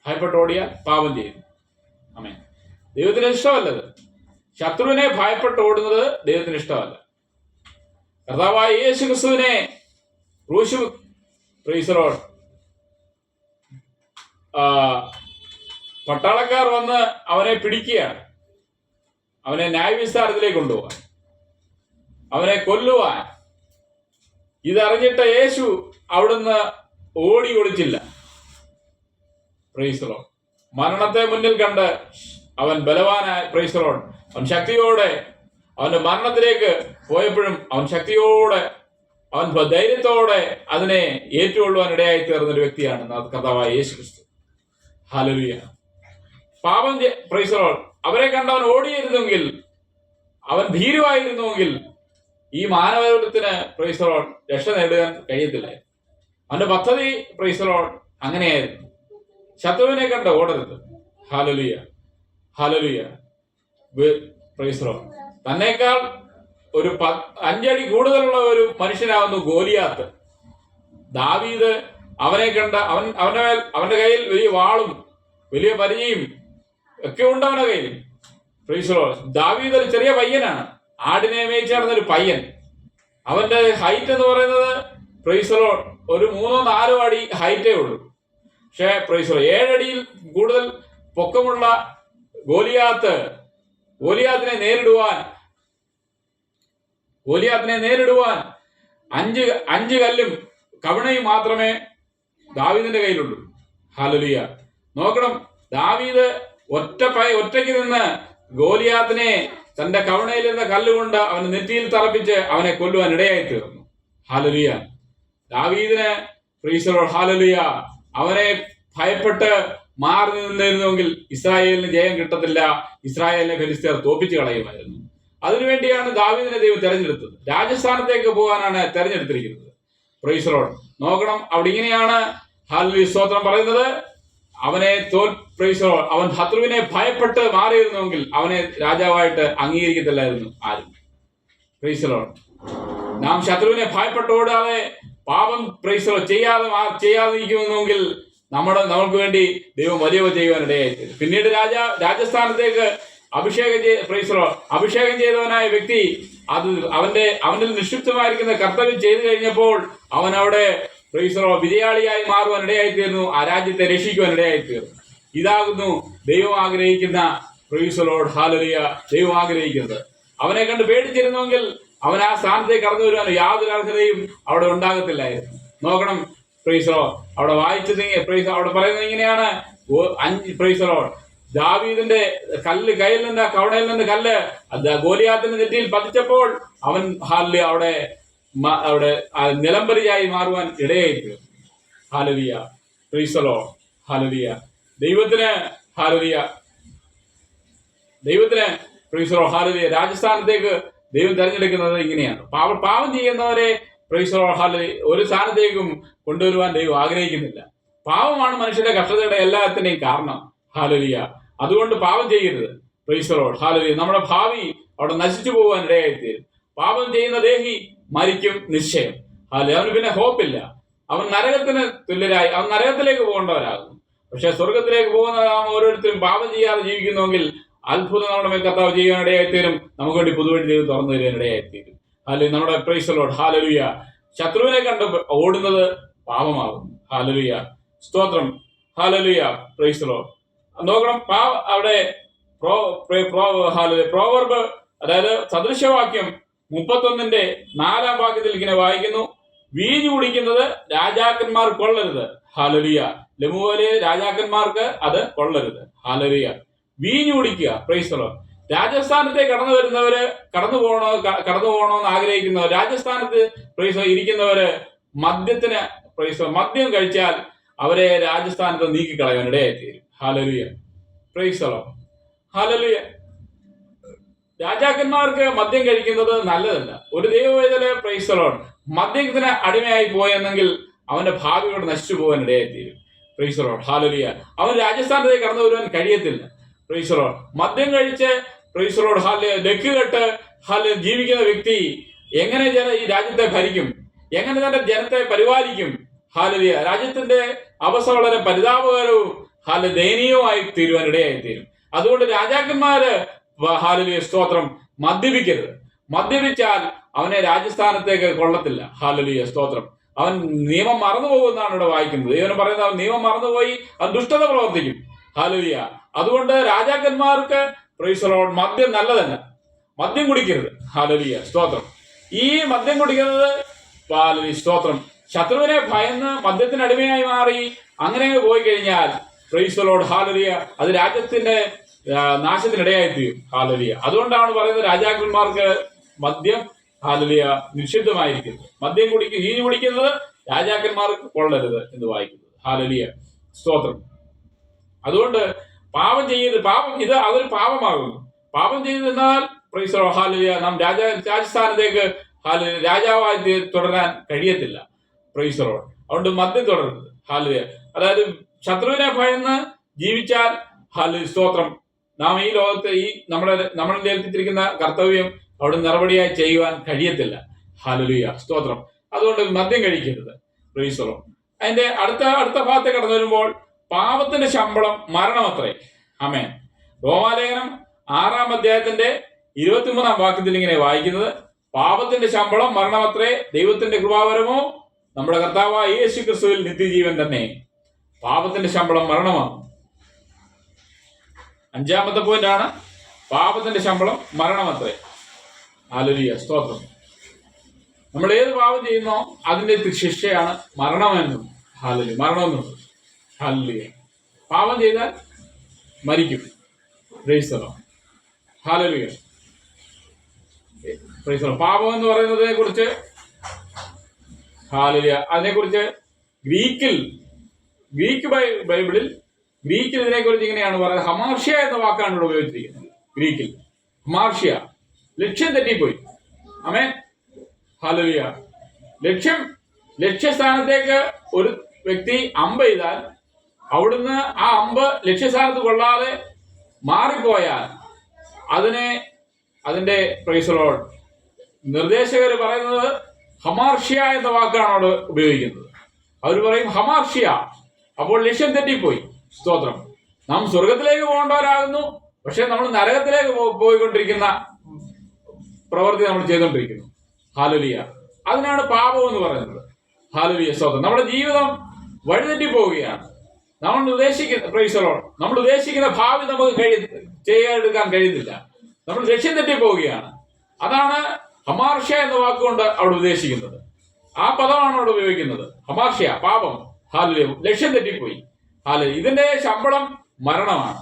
ഭയപ്പെട്ട് ഓടിയാൽ പാപം ചെയ്യുന്നു. ആമേൻ. ദൈവത്തിന് ഇഷ്ടമല്ലത്. ശത്രുവിനെ ഭയപ്പെട്ട് ഓടുന്നത് ദൈവത്തിന് ഇഷ്ടമല്ല. കർത്താവായ യേശു ക്രിസ്തുവിനെ പ്രൈസ് ദി ലോർഡ്, പട്ടാളക്കാർ വന്ന് അവനെ പിടിക്കുകയാണ്. അവനെ ന്യായവിസ്താരത്തിലേക്ക് കൊണ്ടുപോകാൻ, അവനെ കൊല്ലുവാൻ. ഇതറിഞ്ഞിട്ട് യേശു അവിടുന്ന് ഓടി ഒളിച്ചില്ല. Price the Lord. മരണത്തെ മുന്നിൽ കണ്ട് അവൻ ബലവാനായ, പ്രൈസ് ദി ലോർഡ്, അവൻ ശക്തിയോടെ അവന്റെ മരണത്തിലേക്ക് പോയപ്പോഴും അവൻ ശക്തിയോടെ, അവൻ ധൈര്യത്തോടെ അതിനെ ഏറ്റുകൊള്ളുവാൻ ഇടയായി തീർന്നൊരു വ്യക്തിയാണ് കർത്താവായ യേശു ക്രിസ്തു. ഹല്ലേലൂയ. പാപം, പ്രൈസ് ദി ലോർഡ്, അവരെ കണ്ട് അവൻ ഓടിയിരുന്നെങ്കിൽ, അവൻ ഭീരുവായിരുന്നുവെങ്കിൽ ഈ മാനവകുലത്തിന്, പ്രൈസ് ദി ലോർഡ്, രക്ഷ നേടുവാൻ കഴിയത്തില്ലായിരുന്നു. അവന്റെ പദ്ധതി, പ്രൈസ് ദി ലോർഡ്, അങ്ങനെയായിരുന്നു. ശത്രുവിനെ കണ്ട് ഓടരുത്. ഹല്ലേലൂയ, ഹല്ലേലൂയ, പ്രൈസ് ദി ലോർഡ്. തന്നേക്കാൾ ഒരു 5 അടി കൂടുതലുള്ള ഒരു മനുഷ്യനാവുന്നു ഗോലിയാത്ത്. ദാവീദ് അവനെ കണ്ട അവന്റെ കയ്യിൽ വലിയ വാളും വലിയ പരിചയും ഒക്കെ ഉണ്ട് അവന്റെ കയ്യിൽ. Price the Lord. ദാവീദ് ഒരു ചെറിയ പയ്യനാണ്, ആടിനെ മേയിച്ച് നടന്നൊരു പയ്യൻ. അവന്റെ ഹൈറ്റ് എന്ന് പറയുന്നത്, പ്രൈസ് ദി ലോർഡ്, ഒരു 3-4 അടി ഹൈറ്റേ ഉള്ളൂ. പക്ഷേ പ്രൈസ് ദി ലോർഡ്, 7 അടിയിൽ കൂടുതൽ പൊക്കമുള്ള ഗോലിയാത്തിനെ നേരിടുവാൻ 5 കല്ലും കവണയും മാത്രമേ ദാവീദിന്റെ കയ്യിലുള്ളൂ. ഹല്ലേലൂയ. നോക്കണം, ദാവീദ് ഒറ്റയ്ക്ക് നിന്ന് ഗോലിയാത്തിനെ തന്റെ കവണയിൽ നിന്ന് കല്ലുകൊണ്ട് അവന്റെ നെറ്റിയിൽ തറപ്പിച്ച് അവനെ കൊല്ലുവാൻ ഇടയായി തീർന്നു. ഹല്ലേലൂയ. ദാവീദിന്, പ്രൈസ് ദി ലോർഡ്, ഹല്ലേലൂയ, അവനെ ഭയപ്പെട്ട് മാറി നിന്നിരുന്നുവെങ്കിൽ ഇസ്രായേലിന് ജയം കിട്ടത്തില്ല, ഇസ്രായേലിനെ ഫെലിസ്ത്യർ തോപ്പിച്ചു കളയുമായിരുന്നു. അതിനുവേണ്ടിയാണ് ദാവീദിനെ ദൈവം തെരഞ്ഞെടുത്തത്. രാജസ്ഥാനത്തേക്ക് പോകാനാണ് തെരഞ്ഞെടുത്തിരിക്കുന്നത്. Price the Lord. നോക്കണം, അവിടെ ഇങ്ങനെയാണ് ഹല്ലേലൂയ സ്തോത്രം പറയുന്നത്, പ്രൈസ് ദി ലോർഡ്, അവൻ ശത്രുവിനെ ഭയപ്പെട്ട് മാറിയിരുന്നുവെങ്കിൽ അവനെ രാജാവായിട്ട് അംഗീകരിക്കത്തില്ലായിരുന്നു ആരും. Price the Lord. നാം ശത്രുവിനെ ഭയപ്പെട്ട് ഓടാതെ പാപം, പ്രൈസ് ദി ലോർഡ്, ചെയ്യാതിരിക്കുമെന്നെങ്കിൽ നമ്മൾക്ക് വേണ്ടി ദൈവം വലിയവ ചെയ്യുവാൻ ഇടയായി. പിന്നീട് രാജസ്ഥാനത്തേക്ക് അഭിഷേകം ചെയ്തവനായ വ്യക്തി അവന്റെ നിക്ഷിപ്തമായിരിക്കുന്ന കർത്തവ്യം ചെയ്തു കഴിഞ്ഞപ്പോൾ അവൻ അവിടെ, പ്രൈസ് ദി ലോർഡ്, വിജയാളിയായി മാറുവാൻ ഇടയായി തീർന്നു. ആ രാജ്യത്തെ രക്ഷിക്കുവാൻ ഇടയായി തീർന്നു. ഇതാകുന്നു ദൈവം ആഗ്രഹിക്കുന്ന, പ്രൈസ് ദി ലോർഡ്, ഹല്ലേലൂയ, ദൈവം ആഗ്രഹിക്കുന്നത്. അവനെ കണ്ട് പേടിച്ചിരുന്നുവെങ്കിൽ അവൻ ആ സ്ഥാനത്തേക്ക് കടന്നു വരുവാൻ യാതൊരു അർഹതയും അവിടെ ഉണ്ടാകത്തില്ലായിരുന്നു. നോക്കണം, പ്രൈസ് ദി ലോർഡ്, അവിടെ അവിടെ പറയുന്നത് ഇങ്ങനെയാണ്, 5, പ്രൈസ് ദി ലോർഡ്, ദാവീദിന്റെ കയ്യിൽ നിന്ന്, കവണയിൽ നിന്ന് കല്ല് ഗോലിയാത്തിന്റെ നെറ്റിയിൽ പതിച്ചപ്പോൾ അവൻ അവിടെ നിലംപരിയായി മാറുവാൻ ഇടയായി തീർന്നു. ഹല്ലേലൂയ, പ്രൈസ് ദി ലോർഡ്, ഹല്ലേലൂയ. ദൈവത്തിന്, ഹല്ലേലൂയ, പ്രൈസ് ദി ലോർഡ്, ഹല്ലേലൂയ. രാജസ്ഥാനത്തേക്ക് ദൈവം തെരഞ്ഞെടുക്കുന്നത് ഇങ്ങനെയാണ്. പാപം ചെയ്യുന്നവരെ, പ്രൈസ് ദി ലോർഡ്, ഹല്ലേലൂയ, ഒരു സ്ഥാനത്തേക്കും കൊണ്ടുവരുവാൻ ദൈവം ആഗ്രഹിക്കുന്നില്ല. പാപമാണ് മനുഷ്യന്റെ കഷ്ടതയുടെ എല്ലാത്തിന്റെയും കാരണം. ഹല്ലേലൂയ. അതുകൊണ്ട് പാപം ചെയ്യരുത്. Price the Lord, hallelujah. നമ്മുടെ ഭാവി അവിടെ നശിച്ചു പോകാൻ ഇടയായിത്തീരും. പാപം ചെയ്യുന്ന ദേഹി മരിക്കും നിശ്ചയം. ഹല്ലേലൂയ. അവന് പിന്നെ ഹോപ്പില്ല. അവൻ നരകത്തിന് തുല്യരായി, അവൻ നരകത്തിലേക്ക് പോകേണ്ടവരാകുന്നു. പക്ഷെ സ്വർഗത്തിലേക്ക് പോകുന്ന ഓരോരുത്തരും പാപം ചെയ്യാതെ ജീവിക്കുന്നുവെങ്കിൽ അത്ഭുതം നമ്മുടെ മേൽ കർത്താവ് ചെയ്യാൻ ഇടയായിത്തീരും. നമുക്ക് വേണ്ടി പുതുവഴി ദൈവം തുറന്നു തരാൻ ഇടയായിത്തീരും. ഹല്ലേലൂയ. നമ്മുടെ പ്രൈസ് ദി ലോർഡ്, ഹല്ലേലൂയ. ശത്രുവിനെ കണ്ട് ഓടുന്നത് പാപമാകും. ഹല്ലേലൂയ, സ്തോത്രം, ഹല്ലേലൂയ, പ്രൈസ് ദി ലോർഡ്. നോക്കണം, അവിടെ പ്രോവർബ്, അതായത് സദൃശവാക്യം 31:4 വാക്യത്തിൽ ഇങ്ങനെ വായിക്കുന്നു, വീഞ്ഞു കുടിക്കുന്നത് രാജാക്കന്മാർ കൊള്ളരുത്. ഹല്ലേലൂയ. ലമുവിലെ രാജാക്കന്മാർക്ക് അത് കൊള്ളരുത്. ഹല്ലേലൂയ. വീഞ്ഞു കുടിക്കുക. Price the Lord. രാജസ്ഥാനത്തെ കടന്നു പോകണമെന്ന് ആഗ്രഹിക്കുന്നവർ, രാജസ്ഥാനത്ത് പ്രൈസ് ഇരിക്കുന്നവര് മദ്യം കഴിച്ചാൽ അവരെ രാജസ്ഥാനത്ത് നീക്കിക്കളയാൻ ഇടയായിത്തീരും. ഹല്ലേലൂയ, പ്രൈസ് ദി ലോർഡ്, ഹല്ലേലൂയ. രാജാക്കന്മാർക്ക് മദ്യം കഴിക്കുന്നത് നല്ലതല്ല. ഒരു ദൈവവേദന, പ്രൈസ് ദി ലോർഡ്, മദ്യത്തിന് അടിമയായി പോയെന്നെങ്കിൽ അവന്റെ ഭാവിയോട് നശിച്ചു പോകാൻ ഇടയായിത്തീരും. പ്രൈസ് ദി ലോർഡ്, ഹല്ലേലൂയ. അവൻ രാജസ്ഥാനത്തേക്ക് കടന്നു വരുവാൻ കഴിയത്തില്ല. Praise the Lord. മദ്യം കഴിച്ച്, പ്രൈസ് ദി ലോർഡ്, ഹല്ലേലൂയ, ലക്കുകെട്ട് ജീവിക്കുന്ന വ്യക്തി എങ്ങനെ ഈ രാജ്യത്തെ ഭരിക്കും? എങ്ങനെ തന്റെ ജനത്തെ പരിപാലിക്കും? ഹല്ലേലൂയ. രാജ്യത്തിന്റെ അവസ്ഥ വളരെ പരിതാപകരവും ദയനീയവുമായി തീരുവാൻ ഇടയായിത്തീരും. അതുകൊണ്ട് രാജാക്കന്മാര്, ഹല്ലേലൂയ, സ്തോത്രം, മദ്യപിക്കരുത്. മദ്യപിച്ചാൽ അവനെ രാജസ്ഥാനത്തേക്ക് കൊള്ളത്തില്ല. ഹല്ലേലൂയ, സ്തോത്രം. അവൻ നിയമം മറന്നു പോകുന്നതാണ് ഇവിടെ വായിക്കുന്നത്. ദൈവം പറയുന്നത് അവൻ നിയമം മറന്നുപോയി, അവൻ ദുഷ്ടത പ്രവർത്തിക്കും. ഹല്ലേലൂയ. അതുകൊണ്ട് രാജാക്കന്മാർക്ക്, പ്രൈസ് ദി ലോർഡ്, മദ്യം നല്ലതല്ല. മദ്യം കുടിക്കരുത്. ഹല്ലേലൂയ, സ്തോത്രം. ഈ മദ്യം കുടിക്കുന്നത്, സ്തോത്രം, ശത്രുവിനെ ഭയന്ന് മദ്യത്തിന് അടിമയായി മാറി അങ്ങനെ പോയി കഴിഞ്ഞാൽ പ്രൈസ് ദി ലോർഡ് ഹല്ലേലൂയ, അത് രാജ്യത്തിന്റെ നാശത്തിനിടയായി തീരും. ഹല്ലേലൂയ. അതുകൊണ്ടാണ് പറയുന്നത് രാജാക്കന്മാർക്ക് മദ്യം ഹല്ലേലൂയ നിഷിദ്ധമായിരിക്കുന്നത്. മദ്യം വീഞ്ഞു കുടിക്കുന്നത് രാജാക്കന്മാർക്ക് കൊള്ളരുത് എന്ന് വായിക്കുന്നത്. ഹല്ലേലൂയ, സ്തോത്രം. അതുകൊണ്ട് പാപം ചെയ്ത് അതൊരു പാപമാകുന്നു. പാപം ചെയ്തെന്നാൽ പ്രൈസ് ദി ലോർഡ് ഹല്ലേലൂയ, നാം രാജസ്ഥാനത്തേക്ക് ഹല്ലേലൂയ രാജാവായി തുടരാൻ കഴിയത്തില്ല. Praise the Lord. അതുകൊണ്ട് മദ്യം തുടരുന്നത്. ഹല്ലേലൂയ. അതായത് ശത്രുവിനെ ഭയന്ന് ജീവിച്ചാൽ ഹല്ലേലൂയ, സ്തോത്രം, നാം ഈ ലോകത്ത് നമ്മളിൽ ഏൽപ്പിച്ചിരിക്കുന്ന കർത്തവ്യം അവിടെ നടപടിയായി ചെയ്യുവാൻ കഴിയത്തില്ല. ഹല്ലേലൂയ, സ്തോത്രം. അതുകൊണ്ട് മദ്യം കഴിക്കരുത്. Price the Lord. അതിന്റെ അടുത്ത ഭാഗത്ത് കടന്നു വരുമ്പോൾ പാപത്തിന്റെ ശമ്പളം മരണമത്രേ. ആമേൻ. റോമാലേഖനം 6-ാം അധ്യായത്തിന്റെ 23-ാം വാക്യത്തിൽ ഇങ്ങനെ വായിക്കുന്നത്, പാപത്തിന്റെ ശമ്പളം മരണമത്രേ, ദൈവത്തിന്റെ കൃപാവരമോ നമ്മുടെ കർത്താവായ യേശു ക്രിസ്തുവിൽ നിത്യജീവൻ തന്നെ. പാപത്തിന്റെ ശമ്പളം മരണമാണ്. 5-ാമത്തെ പോയിന്റാണ്, പാപത്തിന്റെ ശമ്പളം മരണമത്രേ. ഹല്ലേലൂയ, സ്തോത്രം. നമ്മൾ ഏത് പാപം ചെയ്യുന്നോ അതിന്റെ ശിക്ഷയാണ് മരണമെന്നും. ഹല്ലേലൂയ, മരണമെന്നുള്ളത്. ഹല്ലേലൂയ. പാപം ചെയ്താൽ മരിക്കും. Price the Lord. Hallelujah, praise the Lord. പാപം എന്ന് പറയുന്നതിനെ കുറിച്ച് ഹല്ലേലൂയ, അതിനെക്കുറിച്ച് ഗ്രീക്ക് ബൈബിളിൽ ഇതിനെക്കുറിച്ച് ഇങ്ങനെയാണ് പറയുന്നത്. ഹമാർഷ്യ എന്ന വാക്കാണ് ഇവിടെ ഉപയോഗിച്ചിരിക്കുന്നത്. ഗ്രീക്കിൽ ഹമാർഷ്യ, ലക്ഷ്യം തെറ്റിപ്പോയി. ആമേൻ. ഹല്ലേലൂയ. ലക്ഷ്യസ്ഥാനത്തേക്ക് ഒരു വ്യക്തി അമ്പ് ചെയ്താൽ അവിടുന്ന് ആ അമ്പ് ലക്ഷ്യസ്ഥാനത്ത് കൊള്ളാതെ മാറിപ്പോയാൽ അതിന്റെ പ്രൈസ് ദി ലോർഡ് നിർദ്ദേശകർ പറയുന്നത് ഹമാർഷ്യ എന്ന വാക്കാണ് അവിടെ ഉപയോഗിക്കുന്നത്. അവർ പറയും ഹമാർഷ്യ, അപ്പോൾ ലക്ഷ്യം തെറ്റിപ്പോയി. സ്തോത്രം. നാം സ്വർഗത്തിലേക്ക് പോകേണ്ടവരാകുന്നു, പക്ഷെ നമ്മൾ നരകത്തിലേക്ക് പോയിക്കൊണ്ടിരിക്കുന്ന പ്രവൃത്തി നമ്മൾ ചെയ്തുകൊണ്ടിരിക്കുന്നു. ഹല്ലേലൂയ. അതിനാണ് പാപം എന്ന് പറയുന്നത്. ഹല്ലേലൂയ, സ്തോത്രം. നമ്മുടെ ജീവിതം വഴിതെറ്റി പോവുകയാണ്. നമ്മൾ ഉദ്ദേശിക്കുന്ന ഭാവി നമുക്ക് ചെയ്യാനെടുക്കാൻ കഴിയുന്നില്ല. നമ്മൾ ലക്ഷ്യം തെറ്റി പോവുകയാണ്. അതാണ് ഹമാർഷ്യ എന്ന വാക്കുകൊണ്ട് അവിടെ ഉദ്ദേശിക്കുന്നത്. ആ പദമാണ് അവിടെ ഉപയോഗിക്കുന്നത്. ഹമാർഷ്യ, പാപം. ഹല്ലേലൂയ, ലക്ഷ്യം തെറ്റിപ്പോയി. ഹല്ലേലൂയ. ഇതിന്റെ ശമ്പളം മരണമാണ്.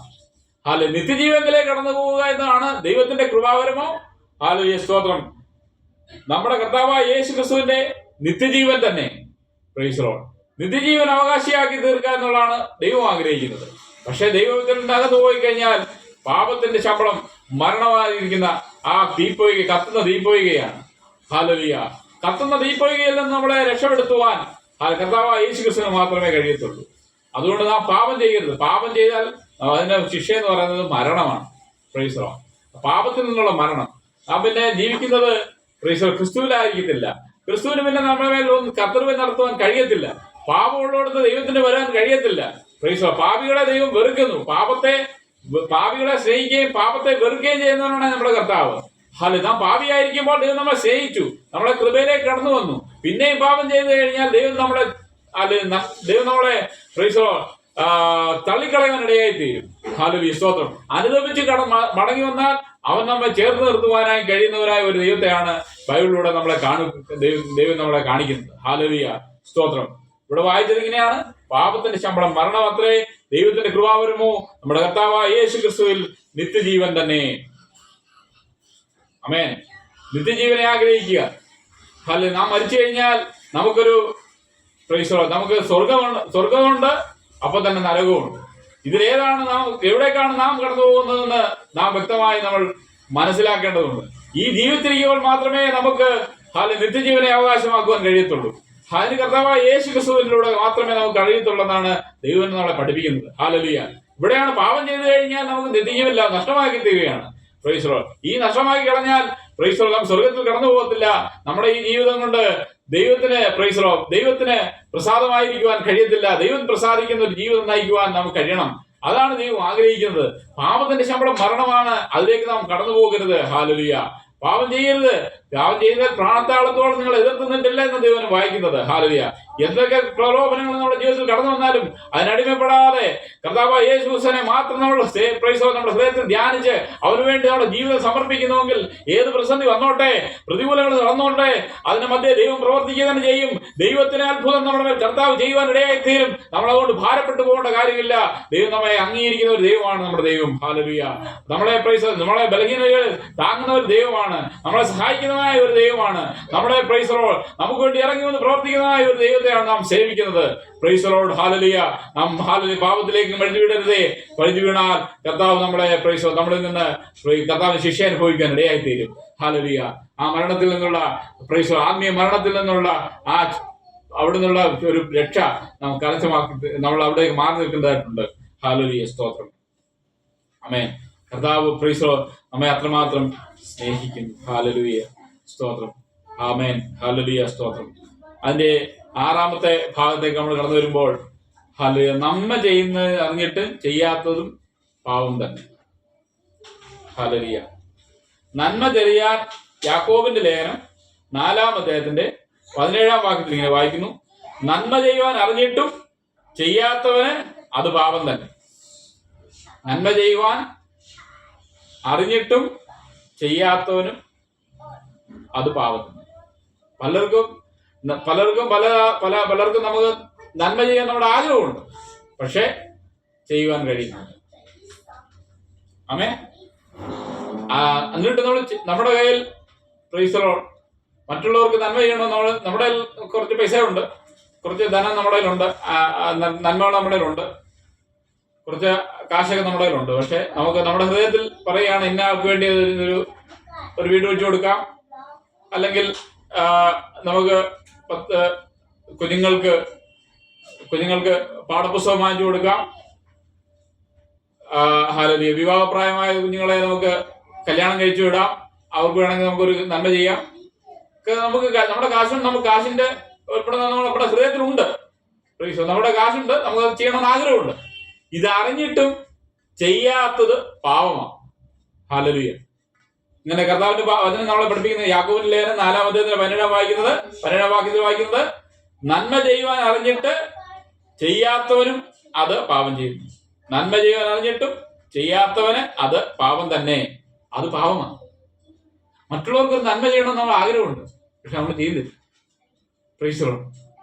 ഹല്ലേലൂയ, നിത്യജീവനിലേക്ക് കടന്നു പോവുക എന്നതാണ് ദൈവത്തിന്റെ കൃപാവരമോ. ഹല്ലേലൂയ, സ്തോത്രം. നമ്മുടെ കർത്താവായ യേശു ക്രിസ്തുവിന്റെ നിത്യജീവൻ തന്നെ. Price the Lord. നിത്യജീവൻ അവകാശിയാക്കി തീർക്കുക എന്നുള്ളതാണ് ദൈവം ആഗ്രഹിക്കുന്നത്. പക്ഷെ ദൈവത്തിന്റെ അകത്ത് പോയി കഴിഞ്ഞാൽ പാപത്തിന്റെ ശമ്പളം മരണമായിരിക്കുന്ന ആ തീപ്പൊയ്ക, കത്തുന്ന തീപ്പൊയ്കയാണ്. ഹല്ലേലൂയ. കത്തുന്ന തീപ്പൊയ്കയിൽ നിന്ന് നമ്മളെ രക്ഷപ്പെടുത്തുവാൻ കർത്താവായ യേശു ക്രിസ്തുവിന് മാത്രമേ കഴിയത്തുള്ളൂ. അതുകൊണ്ട് നാം പാപം ചെയ്യരുത്. പാപം ചെയ്താൽ അതിന്റെ ശിക്ഷ എന്ന് പറയുന്നത് മരണമാണ്. Price the Lord. പാപത്തിൽ നിന്നുള്ള മരണം. നാം പിന്നെ ജീവിക്കുന്നത് പ്രൈസ് ദി ലോർഡ് ക്രിസ്തുവിലായിരിക്കത്തില്ല. ക്രിസ്തുവിന് പിന്നെ നമ്മുടെ മേൽ കർത്തൃത്വം നടത്തുവാൻ കഴിയത്തില്ല. പാപമുള്ളടത്ത് ദൈവത്തിന് വരാൻ കഴിയത്തില്ല. Praise the Lord. പാപികളെ ദൈവം വെറുക്കുന്നു. പാപികളെ സ്നേഹിക്കുകയും പാപത്തെ വെറുക്കുകയും ചെയ്യുന്നവനാണ് നമ്മുടെ കർത്താവ്. നാം പാപിയായിരിക്കുമ്പോൾ ദൈവം നമ്മളെ സ്നേഹിച്ചു, നമ്മളെ കൃപയിലേക്ക് കടന്നു വന്നു. പിന്നെയും പാപം ചെയ്തു കഴിഞ്ഞാൽ ദൈവം നമ്മളെ പ്രൈസ് ദി ലോർഡ് തള്ളിക്കളയാനിടയായി തീരും. ഹല്ലേലൂയ, സ്തോത്രം. അനുദപിച്ച് മടങ്ങി വന്നാൽ അവൻ നമ്മെ ചേർത്ത് നിർത്തുവാനായി കഴിയുന്നവരായ ഒരു ദൈവത്തെയാണ് ബൈബിളിലൂടെ ദൈവം നമ്മളെ കാണിക്കുന്നത്. ഹല്ലേലൂയ, സ്തോത്രം. ഇവിടെ വായിച്ചത് ഇങ്ങനെയാണ്, പാപത്തിന്റെ ശമ്പളം മരണം അത്രേ, ദൈവത്തിന്റെ കൃപാവരമോ നമ്മുടെ കർത്താവായ യേശു ക്രിസ്തുവിൽ നിത്യജീവൻ തന്നെ. ആമേൻ. നിത്യജീവനെ ആഗ്രഹിക്കുക. ഹല്ലേലൂയ. നാം മരിച്ചു കഴിഞ്ഞാൽ നമുക്കൊരു പ്രൈസ് ദി ലോർഡ്, നമുക്ക് സ്വർഗമുണ്ട്, അപ്പൊ തന്നെ നരകമുണ്ട്. ഇതിലേതാണ് എവിടേക്കാണ് നാം കടന്നു പോകുന്നതെന്ന് നാം വ്യക്തമായി നമ്മൾ മനസ്സിലാക്കേണ്ടതുണ്ട്. ഈ ജീവിതത്തിരിക്കുമ്പോൾ മാത്രമേ നമുക്ക് നിത്യജീവനെ അവകാശമാക്കുവാൻ കഴിയത്തുള്ളൂ. അതിന് കർത്താവായ യേശു ക്രിസ്തുവിലൂടെ മാത്രമേ നമുക്ക് കഴിയത്തുള്ളൂ ദൈവം നമ്മളെ പഠിപ്പിക്കുന്നത്. ഹല്ലേലൂയ. ഇവിടെയാണ് പാപം ചെയ്തു കഴിഞ്ഞാൽ നമുക്ക് നിത്യജീവൻ നഷ്ടമാക്കി തീരുകയാണ്. Price the Lord. ഈ നഷ്ടമാക്കി കളഞ്ഞാൽ പ്രൈസ് ദി ലോർഡ് നാം സ്വർഗത്തിൽ കടന്നു പോകത്തില്ല. നമ്മുടെ ഈ ജീവിതം കൊണ്ട് ദൈവത്തിന് പ്രൈസ് ദി ലോർഡ് ദൈവത്തിന് പ്രസാദമായിരിക്കുവാൻ കഴിയത്തില്ല. ദൈവം പ്രസാദിക്കുന്ന ഒരു ജീവിതം നയിക്കുവാൻ നമുക്ക് കഴിയണം. അതാണ് ദൈവം ആഗ്രഹിക്കുന്നത്. പാപത്തിന്റെ ശമ്പളം മരണമാണ്. അതിലേക്ക് നാം കടന്നു പോകരുത്. ഹല്ലേലൂയ. പാപം ചെയ്യരുത്. പാപം ചെയ്താൽ പ്രാണത്താളത്തോളം നിങ്ങൾ എതിർത്ത് നിന്നിട്ടില്ല എന്ന് ദൈവം വായിക്കുന്നത്. ഹല്ലേലൂയ. എന്തൊക്കെ പ്രലോഭനങ്ങൾ നമ്മുടെ ജീവിതത്തിൽ കടന്നു വന്നാലും അതിനടിമപ്പെടാതെ കർത്താവായ യേശുക്രിസ്തുവിനെ മാത്രം നമ്മൾ നമ്മുടെ ഹൃദയത്തിൽ ധ്യാനിച്ച് അവന് വേണ്ടി നമ്മുടെ ജീവിതം സമർപ്പിക്കുന്നുവെങ്കിൽ ഏത് പ്രതിസന്ധി വന്നോട്ടെ, പ്രതികൂലങ്ങൾ നടന്നോട്ടെ, അതിന് മധ്യേ ദൈവം പ്രവർത്തിക്കുക തന്നെ ചെയ്യും. ദൈവത്തിന് അത്ഭുതം നമ്മുടെ മേൽ കർത്താവ് ചെയ്യുവാൻ ഇടയായി തീരും. നമ്മളതുകൊണ്ട് ഭാരപ്പെട്ടു പോകേണ്ട കാര്യമില്ല. ദൈവം നമ്മെ അംഗീകരിക്കുന്ന ഒരു ദൈവമാണ് നമ്മുടെ ദൈവം. ഹല്ലേലൂയ. നമ്മളെ ബലഹീനതകൾ താങ്ങുന്ന ഒരു ദൈവമാണ്, നമ്മളെ സഹായിക്കുന്നതായ ഒരു ദൈവമാണ്. നമ്മുടെ നമുക്ക് വേണ്ടി ഇറങ്ങി വന്ന് പ്രവർത്തിക്കുന്നതായ ഒരു ദൈവത്തെയാണ് നാം സേവിക്കുന്നത്. Praise the Lord. ഹല്ലേലൂയ. നാം പാപത്തിലേക്ക് വഴുതി വീഴരുതേ. വഴുതി വീണാൽ കർത്താവ് നമ്മളിൽ നിന്ന് കർത്താവിന് ശിക്ഷ അനുഭവിക്കാൻ ഇടയായി തീരും. ഹല്ലേലൂയ. ആ മരണത്തിൽ നിന്നുള്ള ആത്മീയ മരണത്തിൽ നിന്നുള്ള അവിടെ നിന്നുള്ള ഒരു രക്ഷ നാം കരസ്ഥമാക്കി നമ്മൾ അവിടേക്ക് മാറി നിൽക്കേണ്ടതായിട്ടുണ്ട്. ഹല്ലേലൂയ. സ്തോത്രം. ആമേൻ. കർത്താവ് നമ്മെ അത്രമാത്രം സ്നേഹിക്കുന്നു. ഹല്ലേലൂയ. സ്തോത്രം. ആമേൻ. ഹല്ലേലൂയ. സ്തോത്രം. അതിന്റെ 6ാമത്തെ ഭാഗത്തേക്ക് നമ്മൾ കടന്നു വരുമ്പോൾ, ഹല്ലേലൂയ, നന്മ ചെയ്യുന്നത് അറിഞ്ഞിട്ട് ചെയ്യാത്തതും പാപം തന്നെ. ഹല്ലേലൂയ. നന്മ ചെയ്യാൻ യാക്കോബിന്റെ ലേഖനം 4-ാം അധ്യായത്തിന്റെ 17-ാം വാക്യത്തിൽ ഇങ്ങനെ വായിക്കുന്നു: നന്മ ചെയ്യുവാൻ അറിഞ്ഞിട്ടും ചെയ്യാത്തവന് അത് പാപം തന്നെ. നന്മ ചെയ്യുവാൻ അറിഞ്ഞിട്ടും ചെയ്യാത്തവനും അത് പാപം തന്നെ. പലർക്കും നമുക്ക് നന്മ ചെയ്യാൻ നമ്മുടെ ആഗ്രഹമുണ്ട്, പക്ഷെ ചെയ്യുവാൻ കഴിയുന്നില്ല. ആമേൻ. എന്നിട്ട് നമ്മുടെ കയ്യിൽ മറ്റുള്ളവർക്ക് നന്മ ചെയ്യണമെന്ന് നമ്മുടെ കുറച്ച് പൈസ ഉണ്ട്, കുറച്ച് ധനം നമ്മുടെ കയ്യിലുണ്ട്, നന്മകൾ നമ്മുടെ കയ്യിലുണ്ട്, കുറച്ച് കാശൊക്കെ നമ്മുടെ കയ്യിലുണ്ട്. പക്ഷെ നമുക്ക് നമ്മുടെ ഹൃദയത്തിൽ പറയുകയാണ്, ഇന്ന ആൾക്ക് വേണ്ടി ഒരു വീട് വെച്ചു കൊടുക്കാം, അല്ലെങ്കിൽ നമുക്ക് 10 കുഞ്ഞുങ്ങൾക്ക് പാഠപുസ്തകം വാങ്ങിച്ചു കൊടുക്കാം, ഹല്ലേലൂയ, വിവാഹപ്രായമായ കുഞ്ഞുങ്ങളെ നമുക്ക് കല്യാണം കഴിച്ചു വിടാം, അവർക്ക് വേണമെങ്കിൽ നമുക്കൊരു നന്മ ചെയ്യാം. നമുക്ക് നമ്മുടെ കാശിന്റെ നമ്മുടെ ഹൃദയത്തിലുണ്ട്, നമ്മുടെ കാശുണ്ട്, നമുക്ക് അത് ചെയ്യണമെന്ന് ആഗ്രഹമുണ്ട്. ഇത് അറിഞ്ഞിട്ടും ചെയ്യാത്തത് പാപമാണ്. ഹല്ലേലൂയ. ഇങ്ങനെ കർത്താവിന്റെ വചനം നമ്മളെ പഠിപ്പിക്കുന്നത് യാക്കോബിന്റെ ലേഖനം 4-ാം അധ്യായത്തിന്റെ 12-ാം വാക്യത്തിൽ വായിക്കുന്നത്: നന്മ ചെയ്യുവാൻ അറിഞ്ഞിട്ട് ചെയ്യാത്തവനും അത് പാപം ചെയ്യുന്നു. നന്മ ചെയ്യുവാൻ അറിഞ്ഞിട്ടും ചെയ്യാത്തവന് അത് പാപം തന്നെ. അത് പാപമാണ്. മറ്റുള്ളവർക്ക് ഒരു നന്മ ചെയ്യണമെന്ന് നമ്മൾ ആഗ്രഹമുണ്ട്, പക്ഷെ നമ്മൾ ചെയ്തില്ല. Price the Lord.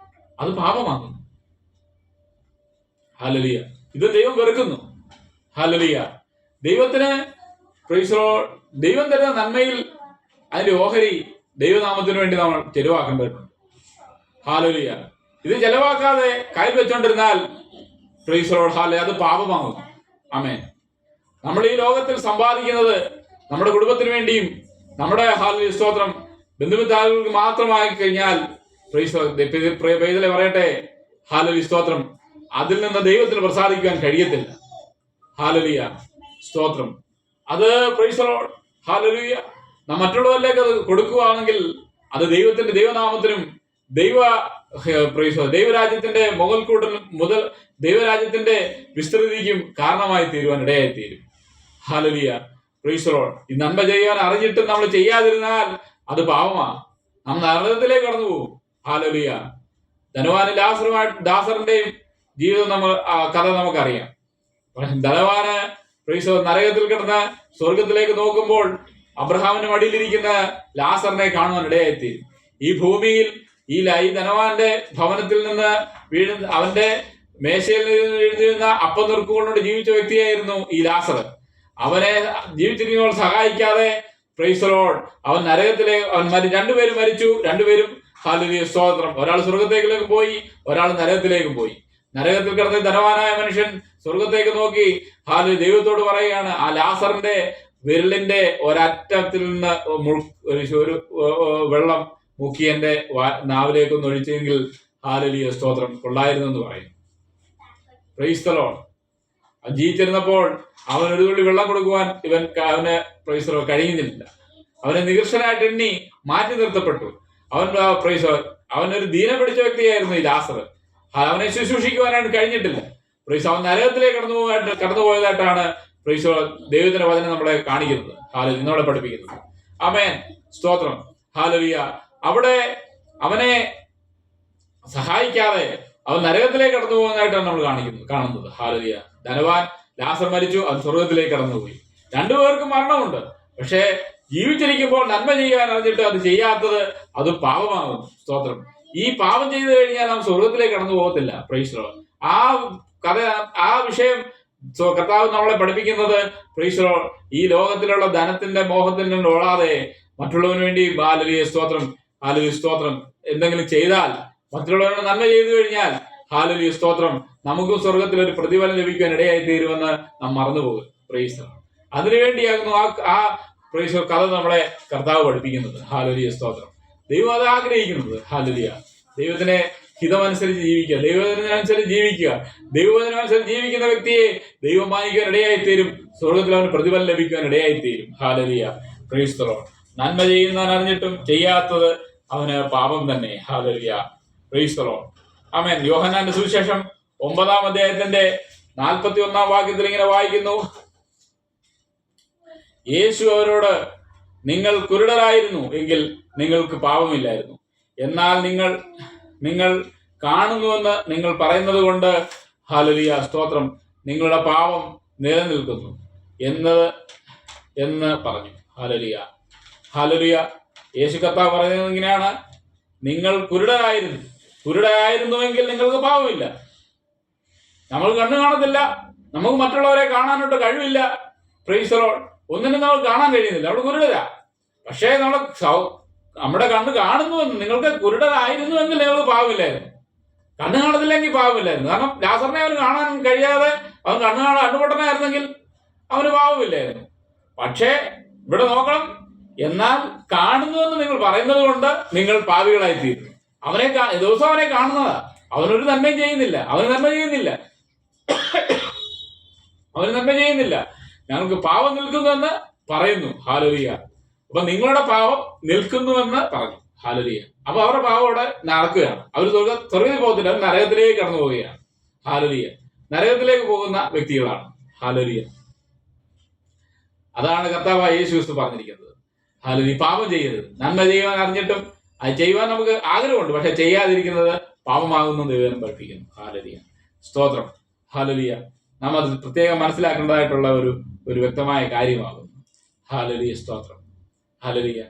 അത് പാപമാകുന്നു. ഹല്ലേലൂയ. ഇത് ദൈവം വെറുക്കുന്നു. ഹല്ലേലൂയ. ദൈവത്തിന് പ്രൈസ് ദി ലോർഡ്, ദൈവം തരുന്ന നന്മയിൽ അതിന്റെ ഓഹരി ദൈവനാമത്തിന് വേണ്ടി നമ്മൾ ചെലവാക്കേണ്ടതുണ്ട്. ഹല്ലേലൂയ. ഇത് ചെലവാക്കാതെ കയ്യിൽ വെച്ചോണ്ടിരുന്നാൽ പ്രൈസ് ദി ലോർഡ്, ഹല്ലേലൂയ, അത് പാപമാകും. ആമേൻ. നമ്മൾ ഈ ലോകത്തിൽ സമ്പാദിക്കുന്നത് നമ്മുടെ കുടുംബത്തിന് വേണ്ടിയും നമ്മുടെ ഹല്ലേലൂയ സ്തോത്രം ബന്ധുമിത്രാദികൾക്ക് മാത്രമായി കഴിഞ്ഞാൽ പൈതലെ പറയട്ടെ, ഹല്ലേലൂയ സ്തോത്രം, അതിൽ നിന്ന് ദൈവത്തിന് പ്രസാദിക്കാൻ കഴിയത്തില്ല. ഹല്ലേലൂയ സ്തോത്രം. അത് പ്രൈസ് ദി ലോർഡ്, ഹല്ലേലൂയ, നാം മറ്റുള്ളവരിലേക്ക് അത് കൊടുക്കുകയാണെങ്കിൽ അത് ദൈവനാമത്തിനും ദൈവരാജ്യത്തിന്റെ മുതൽ ദൈവരാജ്യത്തിന്റെ വിസ്തൃതിക്കും കാരണമായി തീരുവാൻ ഇടയായി തീരും. Hallelujah praise the Lord. ഈ നന്മ ചെയ്യാൻ അറിഞ്ഞിട്ടും നമ്മൾ ചെയ്യാതിരുന്നാൽ അത് പാപമാണ്. നാം നരകത്തിലേക്ക് കടന്നു പോകും. ഹല്ലേലൂയ. ധനവാന് ലാസറിന്റെയും ജീവിതം കഥ നമുക്കറിയാം. ധനവാന് പ്രൈസ് നരകത്തിൽ കിടന്ന് സ്വർഗത്തിലേക്ക് നോക്കുമ്പോൾ അബ്രഹാമിന്റെ മടിയിലിരിക്കുന്ന ലാസറിനെ കാണുവാൻ ഇടയായിത്തീരും. ഈ ഭൂമിയിൽ ഈ ധനവാന്റെ ഭവനത്തിൽ നിന്ന് അവന്റെ മേശയിൽ എഴുതിയിരുന്ന അപ്പം നുറുക്കുകൊണ്ടുകൊണ്ട് ജീവിച്ച വ്യക്തിയായിരുന്നു ഈ ലാസർ. അവനെ ജീവിച്ചിരിക്കുമ്പോൾ സഹായിക്കാതെ പ്രൈസ് ദി ലോർഡ് അവൻ നരകത്തിലേക്ക് രണ്ടുപേരും മരിച്ചു. രണ്ടുപേരും ഹല്ലേലൂയ സ്തോത്രം. ഒരാൾ സ്വർഗത്തേക്ക് പോയി, ഒരാൾ നരകത്തിലേക്കും പോയി. നരകത്തിൽ കിടന്ന ധനവാനായ മനുഷ്യൻ സ്വർഗത്തേക്ക് നോക്കി ദൈവത്തോട് പറയുകയാണ്, ആ ലാസറിന്റെ വിരലിന്റെ ഒരറ്റത്തിൽ നിന്ന് ഒരു വെള്ളം മുക്കി എന്റെ നാവിലേക്കൊന്ന് ഒഴിച്ചെങ്കിൽ ഹല്ലേലൂയ സ്തോത്രം കൊള്ളായിരുന്നു എന്ന് പറയും. Price the Lord. ജീവിച്ചിരുന്നപ്പോൾ അവൻ ഒരു തുള്ളി വെള്ളം കൊടുക്കുവാൻ അവന് പ്രൈസ് ദി ലോർഡ് കഴിയുന്നില്ല. അവനെ നികർഷനായിട്ട് എണ്ണി മാറ്റി നിർത്തപ്പെട്ടു. അവനൊരു ദീനം പിടിച്ച വ്യക്തിയായിരുന്നു ഈ ലാസർ. അവനെ ശുശ്രൂഷിക്കുവാനായിട്ട് കഴിഞ്ഞിട്ടില്ല. പ്രൈസ് അവൻ നരകത്തിലേക്ക് കടന്നുപോയതായിട്ടാണ് പ്രൈസ് ദൈവത്തിന്റെ വചനം നമ്മളെ കാണിക്കുന്നത്, നമ്മളെ പഠിപ്പിക്കുന്നത്. ആമേൻ, സ്തോത്രം. ഹല്ലേലൂയ. അവിടെ അവനെ സഹായിക്കാതെ അവൻ നരകത്തിലേക്ക് കടന്നു പോകുന്നതായിട്ടാണ് നമ്മൾ കാണുന്നത്. ഹല്ലേലൂയ. ധനവാൻ ലാസർ മരിച്ചു, അവൻ സ്വർഗത്തിലേക്ക് കടന്നുപോയി. രണ്ടുപേർക്കും മരണമുണ്ട്. പക്ഷേ ജീവിച്ചിരിക്കുമ്പോൾ നന്മ ചെയ്യാൻ അറിഞ്ഞിട്ട് അത് ചെയ്യാത്തത് അത് പാപമാകുന്നു. സ്തോത്രം. ഈ പാപം ചെയ്തു കഴിഞ്ഞാൽ നാം സ്വർഗത്തിലേക്ക് കടന്നു പോകത്തില്ല. Price the Lord. ആ കഥ, ആ വിഷയം കർത്താവ് നമ്മളെ പഠിപ്പിക്കുന്നത്, പ്രൈസ് ദി ലോർഡ്, ഈ ലോകത്തിലുള്ള ധനത്തിന്റെ മോഹത്തിൽ ഓടാതെ മറ്റുള്ളവന് വേണ്ടി ഹല്ലേലൂയ സ്തോത്രം, ഹല്ലേലൂയ സ്തോത്രം, എന്തെങ്കിലും ചെയ്താൽ, മറ്റുള്ളവരുടെ നന്മ ചെയ്തു കഴിഞ്ഞാൽ, ഹല്ലേലൂയ സ്തോത്രം, നമുക്കും സ്വർഗത്തിൽ ഒരു പ്രതിഫലം ലഭിക്കാൻ ഇടയായി തീരുമെന്ന് നാം മറന്നുപോകും. Praise the Lord. അതിനുവേണ്ടിയാകുന്നു ആ പ്രൈസ് കഥ നമ്മളെ കർത്താവ് പഠിപ്പിക്കുന്നത്. ഹല്ലേലൂയ സ്തോത്രം. ദൈവം അത് ആഗ്രഹിക്കുന്നത്. ഹല്ലേലൂയ. ദൈവത്തിനെ ഹിതമനുസരിച്ച് ജീവിക്കുക, ദൈവത്തിനനുസരിച്ച് ജീവിക്കുക. ദൈവത്തിനനുസരിച്ച് ജീവിക്കുന്ന വ്യക്തിയെ ദൈവം മാനിക്കാൻ ഇടയായിത്തീരും. സ്വർഗത്തിൽ അവന് പ്രതിഫലം ലഭിക്കാൻ ഇടയായിത്തീരും. ഹല്ലേലൂയ. Praise the Lord. നന്മ ചെയ്യുന്നവൻ അറിഞ്ഞിട്ടും ചെയ്യാത്തത് അവന് പാപം തന്നെ. ഹല്ലേലൂയ. Praise the Lord. ആമേൻ. യോഹന്നാന്റെ സുവിശേഷം 9-ാം അധ്യായത്തിന്റെ 41-ാം വാക്യത്തിൽ ഇങ്ങനെ വായിക്കുന്നു, യേശു അവരോട്, നിങ്ങൾ കുരുടരായിരുന്നു എങ്കിൽ നിങ്ങൾക്ക് പാപമില്ലായിരുന്നു. എന്നാൽ നിങ്ങൾ കാണുന്നുവെന്ന് നിങ്ങൾ പറയുന്നത് കൊണ്ട്, ഹല്ലേലൂയ സ്തോത്രം, നിങ്ങളുടെ പാപം നിലനിൽക്കുന്നു എന്ന് പറഞ്ഞു. ഹല്ലേലൂയ. ഹല്ലേലൂയ. യേശു കർത്താവ് പറയുന്നത് ഇങ്ങനെയാണ്, നിങ്ങൾ കുരുടരായിരുന്നുവെങ്കിൽ നിങ്ങൾക്ക് പാപമില്ല. നമ്മൾ കണ്ണു കാണത്തില്ല, നമുക്ക് മറ്റുള്ളവരെ കാണാനായിട്ട് കഴിവില്ല. Price the Lord. ഒന്നിനും നമ്മൾ കാണാൻ കഴിയുന്നില്ല, അവിടെ കുരുടരാ. പക്ഷേ നമ്മുടെ കണ്ണ് കാണുന്നുവെന്ന്, നിങ്ങൾക്ക് കുരുടരായിരുന്നുവെങ്കിൽ നിങ്ങൾക്ക് പാവമില്ലായിരുന്നു. കണ്ണ് കാണത്തില്ലെങ്കിൽ പാവമില്ലായിരുന്നു. കാരണം ലാസറിനെ അവന് കാണാൻ കഴിയാതെ അവൻ കണ്ണുപൊട്ടനായിരുന്നെങ്കിൽ അവന് പാവമില്ലായിരുന്നു. പക്ഷേ ഇവിടെ നോക്കണം, എന്നാൽ കാണുന്നുവെന്ന് നിങ്ങൾ പറയുന്നത് കൊണ്ട് നിങ്ങൾ പാപികളായി തീരുന്നു. ദിവസം അവനെ കാണുന്നതാ, അവനൊരു നന്മയും ചെയ്യുന്നില്ല, അവന് നന്മ ചെയ്യുന്നില്ല. ഞങ്ങൾക്ക് പാപം നിൽക്കുന്നുവെന്ന് പറയുന്നു. ഹല്ലേലൂയ. അപ്പൊ നിങ്ങളുടെ പാപം നിൽക്കുന്നുവെന്ന് പറഞ്ഞു. ഹല്ലേലൂയ. അപ്പൊ അവരുടെ പാപം അവിടെ നടക്കുകയാണ്. അവർ സ്വർഗ്ഗത്തിൽ പോകത്തില്ല, അവർ നരകത്തിലേക്ക് കടന്നു പോവുകയാണ്. ഹല്ലേലൂയ. നരകത്തിലേക്ക് പോകുന്ന വ്യക്തികളാണ്. ഹല്ലേലൂയ. അതാണ് കർത്താവായ യേശു ക്രിസ്തു പറഞ്ഞിരിക്കുന്നത്. ഹല്ലേലൂയ. പാപം ചെയ്യരുത്. നന്മ ചെയ്യുവാൻ അറിഞ്ഞിട്ടും അത് ചെയ്യുവാൻ നമുക്ക് ആഗ്രഹമുണ്ട്, പക്ഷെ ചെയ്യാതിരിക്കുന്നത് പാപമാകുന്നു ദൈവം പഠിപ്പിക്കുന്നു. ഹല്ലേലൂയ സ്തോത്രം. ഹല്ലേലൂയ. നാം അത് പ്രത്യേകം മനസ്സിലാക്കേണ്ടതായിട്ടുള്ള ഒരു വ്യക്തമായ കാര്യമാകുന്നു. ഹല്ലേലൂയ സ്തോത്രം. ഹല്ലേലൂയ.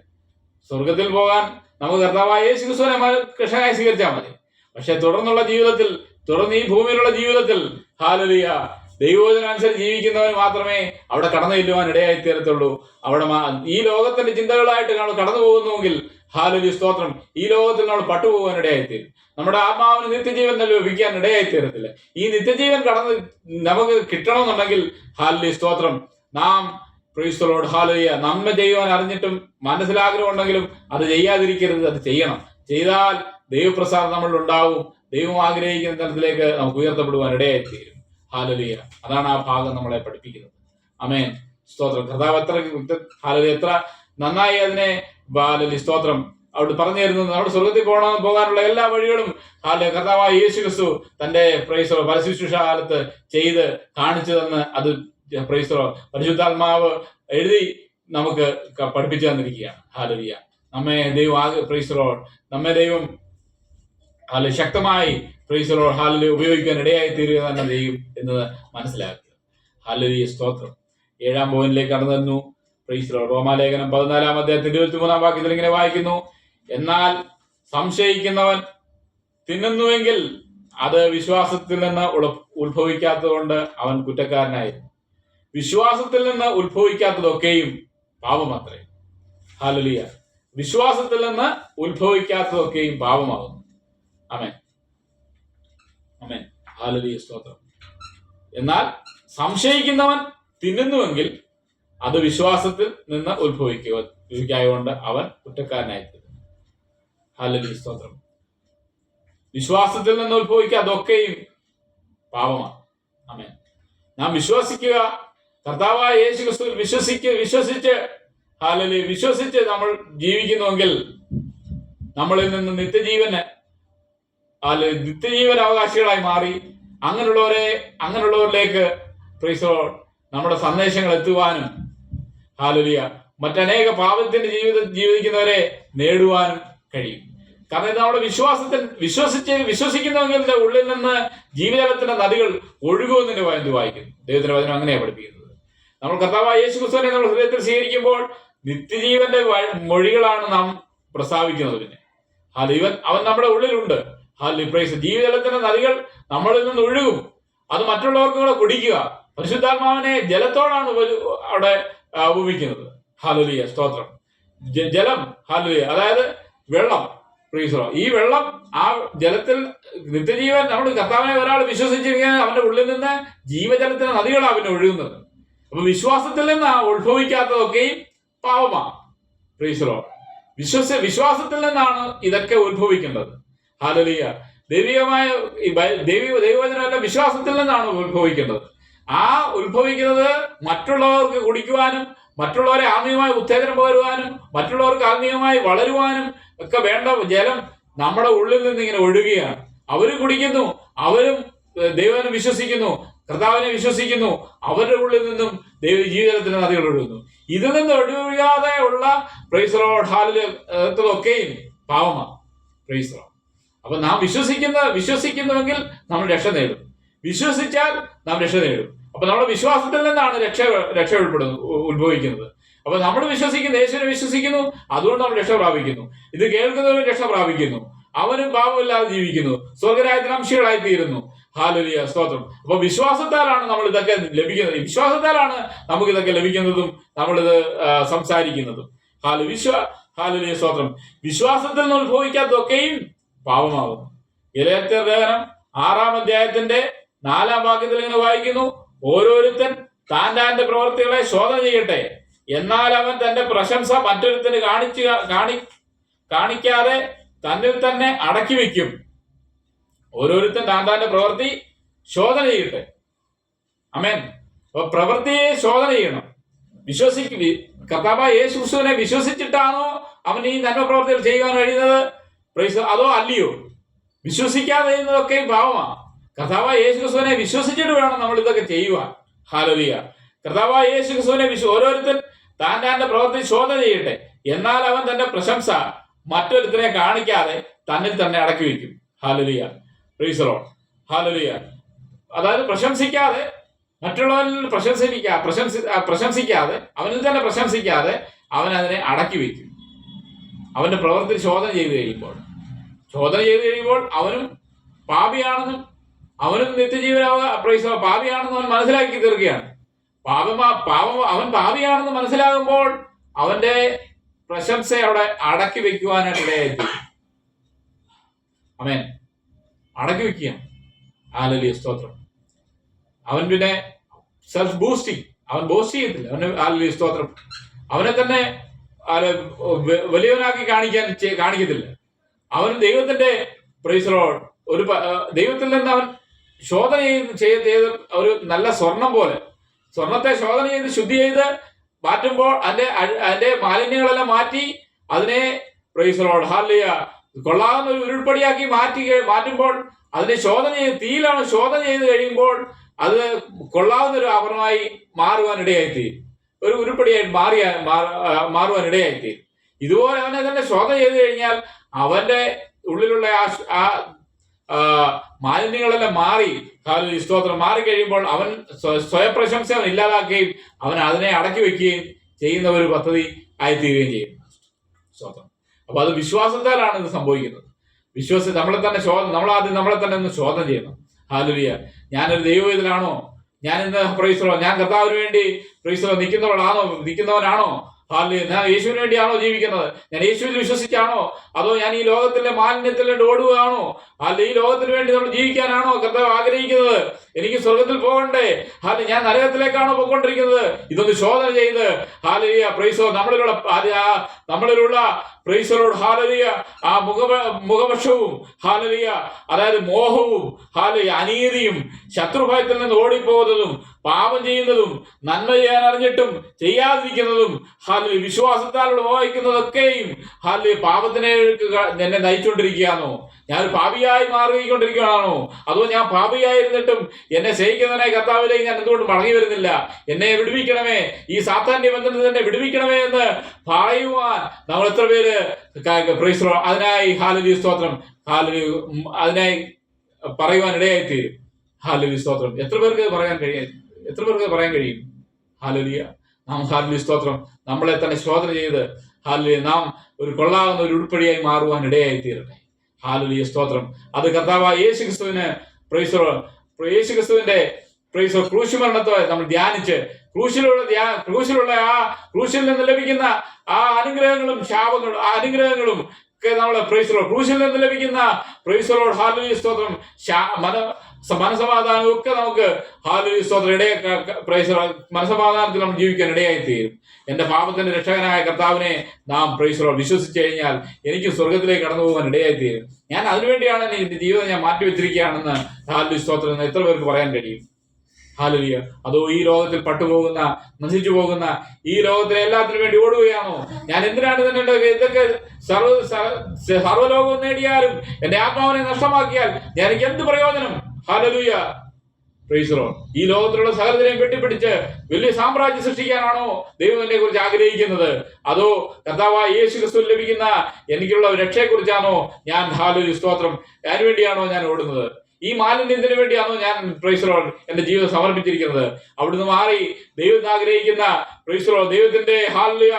സ്വർഗത്തിൽ പോകാൻ നമുക്ക് കർത്താവായ യേശു ക്രിസ്തുവിനെ കൃഷ്ണനായി സ്വീകരിച്ചാൽ മതി. പക്ഷെ തുടർന്ന് ഈ ഭൂമിയിലുള്ള ജീവിതത്തിൽ ഹല്ലേലൂയ ദൈവവചനമനുസരിച്ച് ജീവിക്കുന്നവന് മാത്രമേ അവിടെ കടന്നു ചെല്ലുവാൻ ഇടയായി തീരത്തുള്ളൂ. അവിടെ ഈ ലോകത്തിന്റെ ചിന്തകളായിട്ട് നമ്മൾ കടന്നു പോകുന്നുവെങ്കിൽ, ഹല്ലേലൂയ സ്തോത്രം, ഈ ലോകത്തിൽ നമ്മൾ പട്ടുപോകാൻ ഇടയായിത്തീരും. നമ്മുടെ ആത്മാവിന് നിത്യജീവൻ ലഭിക്കാൻ ഇടയായിത്തീരത്തില്ല. ഈ നിത്യജീവൻ നമുക്ക് കിട്ടണമെന്നുണ്ടെങ്കിൽ, ഹല്ലേലൂയ സ്തോത്രം, നാം പ്രൈസ് ദി ലോർഡ്, ഹല്ലേലൂയ, നന്മ ചെയ്യുവാൻ അറിഞ്ഞിട്ടും മനസ്സിലാഗ്രഹം ഉണ്ടെങ്കിലും അത് ചെയ്യാതിരിക്കരുത്. അത് ചെയ്യണം. ചെയ്താൽ ദൈവപ്രസാദം നമ്മളിൽ ഉണ്ടാവും. ദൈവം ആഗ്രഹിക്കുന്ന തലത്തിലേക്ക് നമുക്ക് ഉയർത്തപ്പെടുവാൻ ഇടയായിത്തീരും. ഹല്ലേലൂയ. അതാണ് ആ ഭാഗം നമ്മളെ പഠിപ്പിക്കുന്നത്. ആമേൻ സ്തോത്രം. കർത്താവ് ഹല്ലേലൂയ എത്ര നന്നായി അതിനെ ഹല്ലേലൂയ സ്തോത്രം അവിടെ പറഞ്ഞു തരുന്നത്. നമ്മുടെ സ്വർഗത്തിൽ പോകാനുള്ള എല്ലാ വഴികളും കർത്താവായ യേശു ക്രിസ്തു തന്റെ പ്രൈസ് പരശുശ്രൂഷ കാലത്ത് ചെയ്ത് കാണിച്ചു തന്ന്, അത് പ്രൈസ് പരിശുദ്ധാത്മാവ് എഴുതി നമുക്ക് പഠിപ്പിച്ചു തന്നിരിക്കുകയാണ്. ഹല്ലേലൂയ. നമ്മെ ദൈവം ശക്തമായി പ്രൈസ് ലോർഡ് ഹല്ലേലൂയ ഉപയോഗിക്കാൻ ഇടയായി തീരുക തന്നെ ചെയ്യും എന്നത് മനസ്സിലാക്കുക. ഹല്ലേലൂയ സ്തോത്രം. 7-ാം പോയിന്റിലേക്ക് കടന്നു തന്നു. Praise Lord. റോമാലേഖനം 14-ാം അധ്യായത്തിന്റെ 23-ാം വാക്യത്തിൽ ഇങ്ങനെ വായിക്കുന്നു, എന്നാൽ സംശയിക്കുന്നവൻ തിന്നുന്നുവെങ്കിൽ അത് വിശ്വാസത്തിൽ നിന്ന് ഉത്ഭവിക്കാത്തതുകൊണ്ട് അവൻ കുറ്റക്കാരനായിരുന്നു. വിശ്വാസത്തിൽ നിന്ന് ഉത്ഭവിക്കാത്തതൊക്കെയും പാപമത്രേ. ഹല്ലേലൂയ. വിശ്വാസത്തിൽ നിന്ന് ഉത്ഭവിക്കാത്തതൊക്കെയും പാപമാകുന്നു. ആമേൻ. ആമേൻ. ഹല്ലേലൂയ സ്തോത്രം. എന്നാൽ സംശയിക്കുന്നവൻ തിന്നുന്നുവെങ്കിൽ അത് വിശ്വാസത്തിൽ നിന്ന് ഉത്ഭവിക്കായതുകൊണ്ട് അവൻ കുറ്റക്കാരനായിത്തീരും. ഹല്ലേലൂയ സ്തോത്രം. വിശ്വാസത്തിൽ നിന്ന് ഉത്ഭവിക്കാതൊക്കെയും പാപമാണ്. ആമേൻ. നാം വിശ്വസിക്കുക, കർത്താവായ യേശു ക്രിസ്തുവിൽ വിശ്വസിച്ച് ഹല്ലേലൂയ വിശ്വസിച്ച് നമ്മൾ ജീവിക്കുന്നുവെങ്കിൽ നമ്മളിൽ നിന്ന് നിത്യജീവൻ അവകാശികളായി മാറി അങ്ങനെയുള്ളവരിലേക്ക് പ്രൈസ് ദി ലോർഡ് നമ്മുടെ സന്ദേശങ്ങൾ എത്തുവാനും ഹല്ലേലൂയ മറ്റനേക പാപത്തിന്റെ ജീവിക്കുന്നവരെ നേടുവാനും കഴിയും. കാരണം ഇത് നമ്മുടെ വിശ്വസിക്കുന്നെങ്കിൽ ഉള്ളിൽ നിന്ന് ജീവജലത്തിന്റെ നദികൾ ഒഴുകുമെന്ന് വായിക്കുന്നു. ദൈവത്തിന്റെ വചനം അങ്ങനെയാണ് പഠിപ്പിക്കുന്നത്. നമ്മൾ കർത്താവായ യേശു ക്രിസ്തുവിനെ നമ്മൾ ഹൃദയത്തിൽ സ്വീകരിക്കുമ്പോൾ നിത്യജീവന്റെ മൊഴികളാണ് നാം പ്രസ്താവിക്കുന്നത്. പിന്നെ അവൻ നമ്മുടെ ഉള്ളിലുണ്ട്. ജീവജലത്തിന്റെ നദികൾ നമ്മളിൽ നിന്ന് ഒഴുകും. അത് മറ്റുള്ളവർക്ക് കൂടെ കുടിക്കുക. പരിശുദ്ധാത്മാവിനെ ജലത്തോടാണ് അവിടെ ഉപമിക്കുന്നത്. ഹല്ലേലൂയ, സ്തോത്രം. ജലം, ഹല്ലേലൂയ, അതായത് വെള്ളം. ഈ വെള്ളം, ആ ജലത്തിൽ നിത്യജീവൻ, നമ്മൾ കർത്താവിനെ ഒരാൾ വിശ്വസിച്ചിരിക്കാൻ അവന്റെ ഉള്ളിൽ നിന്ന് ജീവജലത്തിന്റെ നദികളാണ് അവന് ഒഴുകുന്നത്. അപ്പൊ വിശ്വാസത്തിൽ നിന്ന് ഉത്ഭവിക്കാത്തതൊക്കെയും പാപമാണ്. വിശ്വാസത്തിൽ നിന്നാണ് ഇതൊക്കെ ഉത്ഭവിക്കേണ്ടത്. ഹല്ലേലൂയ. ദൈവികമായ ദൈവവചനമല്ല, വിശ്വാസത്തിൽ നിന്നാണ് ഉത്ഭവിക്കേണ്ടത്. ആ ഉത്ഭവിക്കുന്നത് മറ്റുള്ളവർക്ക് കുടിക്കുവാനും മറ്റുള്ളവരെ ആത്മീയമായി ഉത്തേജനം പകരുവാനും മറ്റുള്ളവർക്ക് ആത്മീയമായി വളരുവാനും ഒക്കെ വേണ്ട ജലം നമ്മുടെ ഉള്ളിൽ നിന്ന് ഇങ്ങനെ ഒഴുകുകയാണ്. അവരും കുടിക്കുന്നു, അവരും ദൈവനെ വിശ്വസിക്കുന്നു, കർത്താവിനെ വിശ്വസിക്കുന്നു. അവരുടെ ഉള്ളിൽ നിന്നും ജീവജലത്തിന്റെ നദികൾ ഒഴുകുന്നു. ഇതിൽ നിന്ന് ഒഴിയാതെ ഉള്ള ഹാലൊക്കെയും പാവമാണ്. അപ്പൊ നാം വിശ്വസിക്കുന്നുവെങ്കിൽ നമ്മൾ രക്ഷ നേടും. വിശ്വസിച്ചാൽ നാം രക്ഷ നേടും. അപ്പൊ നമ്മുടെ വിശ്വാസത്തിൽ നിന്നാണ് രക്ഷ ഉത്ഭവിക്കുന്നത്. അപ്പൊ നമ്മൾ വിശ്വസിക്കുന്നു, യേശുവിനെ വിശ്വസിക്കുന്നു, അതുകൊണ്ട് നമ്മൾ രക്ഷ പ്രാപിക്കുന്നു. ഇത് കേൾക്കുന്നവരും രക്ഷ പ്രാപിക്കുന്നു. അവനും പാപമില്ലാതെ ജീവിക്കുന്നു, സ്വർഗരാജ്യത്തിന് അംശികളായി തീരുന്നു. ഹല്ലേലൂയ, സ്തോത്രം. അപ്പൊ വിശ്വാസത്താലാണ് നമ്മൾ ഇതൊക്കെ ലഭിക്കുന്നത്. വിശ്വാസത്താലാണ് നമുക്ക് ഇതൊക്കെ ലഭിക്കുന്നതും നമ്മളിത് സംസാരിക്കുന്നതും. ഹല്ലേലൂയ, സ്തോത്രം. വിശ്വാസത്തിൽ നിന്ന് ഉത്ഭവിക്കാത്തതൊക്കെയും പാപമാകുന്നു. ഗലാത്യർ ലേഖനം 6-ാം അധ്യായത്തിന്റെ 4-ാം വാക്യത്തിൽ ഇങ്ങനെ വായിക്കുന്നു: ഓരോരുത്തൻ താൻ്റെ പ്രവൃത്തികളെ ശോധന ചെയ്യട്ടെ, എന്നാൽ അവൻ തന്റെ പ്രശംസ മറ്റൊരുത്തിന് കാണിക്കാതെ തന്നിൽ തന്നെ അടക്കി വെക്കും. ഓരോരുത്തൻ താൻ്റെ പ്രവൃത്തി ശോധന ചെയ്യട്ടെ. ആമേൻ. അപ്പൊ പ്രവൃത്തിയെ ശോധന ചെയ്യണം. കർത്താവായ യേശു ക്രിസ്തുവിനെ വിശ്വസിച്ചിട്ടാണോ അവൻ ഈ നന്മ പ്രവൃത്തികൾ ചെയ്യുവാൻ കഴിയുന്നത്, അതോ അല്ലയോ? വിശ്വസിക്കാതെ ചെയ്യുന്നതൊക്കെ പാവമാണ്. കർത്താവായ യേശു ക്രിസ്തുവിനെ വിശ്വസിച്ചിട്ട് വേണം നമ്മൾ ഇതൊക്കെ ചെയ്യുവാൻ. ഹല്ലേലൂയ. കർത്താവായ യേശു ക്രിസ്തുവിനെ ഓരോരുത്തൻ താൻ്റെ പ്രവൃത്തി ശോധന ചെയ്യട്ടെ, എന്നാൽ അവൻ തന്റെ പ്രശംസ മറ്റൊരുത്തരെ കാണിക്കാതെ തന്നിൽ തന്നെ അടക്കി വയ്ക്കും. Hallelujah, praise the Lord. Hallelujah. അതായത് പ്രശംസിക്കാതെ, മറ്റുള്ളവരിൽ പ്രശംസിക്കാതെ, അവനിൽ തന്നെ പ്രശംസിക്കാതെ അവൻ അതിനെ അടക്കി വയ്ക്കും. അവന്റെ പ്രവൃത്തി ശോധന ചെയ്ത് കഴിയുമ്പോൾ അവനും പാപിയാണെന്നും അവനും പാപിയാണെന്നും അവൻ മനസ്സിലാക്കി തീർക്കുകയാണ്. അവൻ പാപിയാണെന്ന് മനസ്സിലാകുമ്പോൾ അവന്റെ പ്രശംസ അവിടെ അടക്കി വെക്കുവാനായിട്ട് ഇടയായി. ആമേൻ. അടക്കി വെക്കുക. ഹല്ലേലൂയ, സ്തോത്രം. അവൻ പിന്നെ സെൽഫ് ബൂസ്റ്റിംഗ്, അവൻ ബോസ്റ്റ് ചെയ്യത്തില്ല. ഹല്ലേലൂയ, സ്തോത്രം. അവനെ തന്നെ വലിയവനാക്കി കാണിക്കത്തില്ല. അവൻ ദൈവത്തിന്റെ ഒരു ദൈവത്തിൽ നിന്ന് അവൻ ശോധന ചെയ്ത് ഒരു നല്ല സ്വർണം പോലെ സ്വർണത്തെ ശോധന ചെയ്ത് ശുദ്ധി ചെയ്ത് മാറ്റുമ്പോൾ അതിന്റെ മാലിന്യങ്ങളെല്ലാം മാറ്റി അതിനെ ഹല്ലേലൂയ കൊള്ളാവുന്ന ഒരു ഉരുൾപടിയാക്കി മാറ്റുമ്പോൾ അതിനെ തീയിലാണ് ശോധന ചെയ്ത് കഴിയുമ്പോൾ അത് കൊള്ളാവുന്ന ഒരു ആഭരണമായി മാറുവാൻ ഇടയായിത്തീരും. ഒരു ഉരുൾപടിയായി മാറുവാൻ ഇടയായിത്തീരും. ഇതുപോലെ അവനെ തന്നെ ശോധന ചെയ്ത് കഴിഞ്ഞാൽ അവന്റെ ഉള്ളിലുള്ള ആ മാലിന്യങ്ങളെല്ലാം മാറി, സ്തോത്രം, മാറിക്കഴിയുമ്പോൾ അവൻ സ്വയപ്രശംസ അവൻ ഇല്ലാതാക്കുകയും അവൻ അതിനെ അടക്കി വെക്കുകയും ചെയ്യുന്ന ഒരു പദ്ധതി ആയിത്തീരുകയും ചെയ്യും. സ്തോത്രം. അപ്പൊ അത് വിശ്വാസത്താലാണ് ഇത് സംഭവിക്കുന്നത്. നമ്മളാദ്യം നമ്മളെ തന്നെ ഒന്ന് ശോധന ചെയ്യണം. ഹല്ലേലൂയ. ഞാനൊരു ദൈവവേദനാണോ? ഞാൻ ഇന്ന് ഞാൻ കർത്താവിന് വേണ്ടി നിൽക്കുന്നവനാണോ? ഹല്ലേലൂയ. ഞാൻ യേശുവിന് വേണ്ടിയാണോ ജീവിക്കുന്നത്? ഞാൻ യേശുവിൽ വിശ്വസിച്ചാണോ? അതോ ഞാൻ ഈ ലോകത്തിലെ മാലിന്യത്തിൽ ഓടുകയാണോ? ഈ ലോകത്തിന് വേണ്ടി നമ്മൾ ജീവിക്കാനാണോ കർത്താവ് ആഗ്രഹിക്കുന്നത്? എനിക്ക് സ്വർഗത്തിൽ പോകണ്ടേ? ഞാൻ നരകത്തിലേക്കാണോ പോയിക്കൊണ്ടിരിക്കുന്നത്? ഇതൊന്ന് ശോധന ചെയ്ത് ഹല്ലേലൂയ, നമ്മളിലുള്ള പ്രൈസലോട് ഹല്ലേലൂയ ആ മുഖപക്ഷവും ഹല്ലേലൂയ, അതായത് മോഹവും ഹല്ലേലൂയ, അനീതിയും ശത്രുഭയത്തിൽ നിന്ന് ഓടിപ്പോകുന്നതും പാപം ചെയ്യുന്നതും നന്മ ചെയ്യാൻ അറിഞ്ഞിട്ടും ചെയ്യാതിരിക്കുന്നതും ഹല്ലേലൂയ വിശ്വാസത്താലുള്ള മോഹിക്കുന്നതൊക്കെയും ഹല്ലേലൂയ പാപത്തിനെ എന്നെ നയിച്ചുകൊണ്ടിരിക്കുകയാണോ? ഞാൻ പാപിയായി മാറിക്കൊണ്ടിരിക്കുകയാണോ? അതോ ഞാൻ പാപിയായിരുന്നിട്ടും എന്നെ സ്നേഹിക്കുന്നവനെ കർത്താവിലേക്ക് ഞാൻ എന്തുകൊണ്ട് മടങ്ങി വരുന്നില്ല? എന്നെ വിടുവിക്കണമേ, ഈ സാത്താന്റെ ബന്ധത്തിൽ തന്നെ വിടുവിക്കണമേ എന്ന് പറയുവാൻ നമ്മൾ എത്ര പേര് അതിനായി ഹാലലൂയ സ്തോത്രം, അതിനായി പറയുവാൻ ഇടയായിത്തീരും. ഹാലലൂയ സ്തോത്രം. എത്ര പേർക്ക് പറയാൻ കഴിയും? ഹാലലൂയ. നാം ഹാലലൂയ സ്തോത്രം നമ്മളെ തന്നെ ശോധന ചെയ്ത് ഹാലലൂയ നാം ഒരു കൊള്ളാവുന്ന ഒരു ഉരുപ്പടിയായി മാറുവാൻ ഇടയായിത്തീരട്ടെ. ഹാലലൂയ സ്തോത്രം. അത് കർത്താവായ യേശുക്രിസ്തുവിന് യേശുക്രിസ്തുവിന്റെ ക്രൂശ് മരണത്തെ നമ്മൾ ധ്യാനിച്ച് ക്രൂശിലുള്ള ആ ക്രൂശിൽ നിന്ന് ലഭിക്കുന്ന ആ അനുഗ്രഹങ്ങളും അനുഗ്രഹങ്ങളും ഒക്കെ നമ്മളെ ക്രൂശിൽ നിന്ന് ലഭിക്കുന്ന ഹാലലൂയ സ്തോത്രം മനസമാധാനം ഒക്കെ നമുക്ക് ഹാലലൂയ സ്തോത്രം മനസമാധാനത്തിൽ നമ്മൾ ജീവിക്കാൻ ഇടയായിത്തീരും. എന്റെ പാപത്തിന്റെ രക്ഷകനായ കർത്താവിനെ നാം വിശ്വസിച്ചു കഴിഞ്ഞാൽ എനിക്ക് സ്വർഗത്തിലേക്ക് കടന്നു പോകാൻ ഇടയായിത്തീരും. ഞാൻ അതിനുവേണ്ടിയാണ് എന്റെ ജീവിതം ഞാൻ മാറ്റിവെച്ചിരിക്കുകയാണെന്ന് ഹാലലൂയ സ്തോത്രം എത്ര പേർക്ക് പറയാൻ കഴിയും? ഹാലലൂയ. അതോ ഈ ലോകത്തിൽ നശിച്ചു പോകുന്ന ഈ ലോകത്തിലെ എല്ലാത്തിനും വേണ്ടി ഓടുകയാണോ? ഞാൻ എന്തിനാണ് ഇതൊക്കെ സർവ്വലോകവും നേടിയാലും എന്റെ ആത്മാവിനെ നഷ്ടമാക്കിയാൽ എനിക്ക് എന്ത് പ്രയോജനം? ഹാലലൂയ. Praise the Lord. ഈ ലോകത്തിലുള്ള സകലത്തിനെയും വെട്ടിപ്പിടിച്ച് വലിയ സാമ്രാജ്യം സൃഷ്ടിക്കാനാണോ ദൈവം എന്നെ കുറിച്ച് ആഗ്രഹിക്കുന്നത്? അതോ കർത്താവായ യേശുക്രിസ്തുവിൽ ലഭിക്കുന്ന എനിക്കുള്ള രക്ഷയെക്കുറിച്ചാണോ ഞാൻ ഹാലലൂയ സ്തോത്രം അതിനുവേണ്ടിയാണോ ഞാൻ ഓടുന്നത്? ഈ മാലിന്യത്തിന് വേണ്ടിയാണോ ഞാൻ പ്രൈസ് ദി ലോർഡ് എന്റെ ജീവിതം സമർപ്പിച്ചിരിക്കുന്നത്? അവിടുന്ന് മാറി ദൈവം ആഗ്രഹിക്കുന്ന പ്രൈസ് ദി ലോർഡ് ദൈവത്തിന്റെ ഹാലലൂയ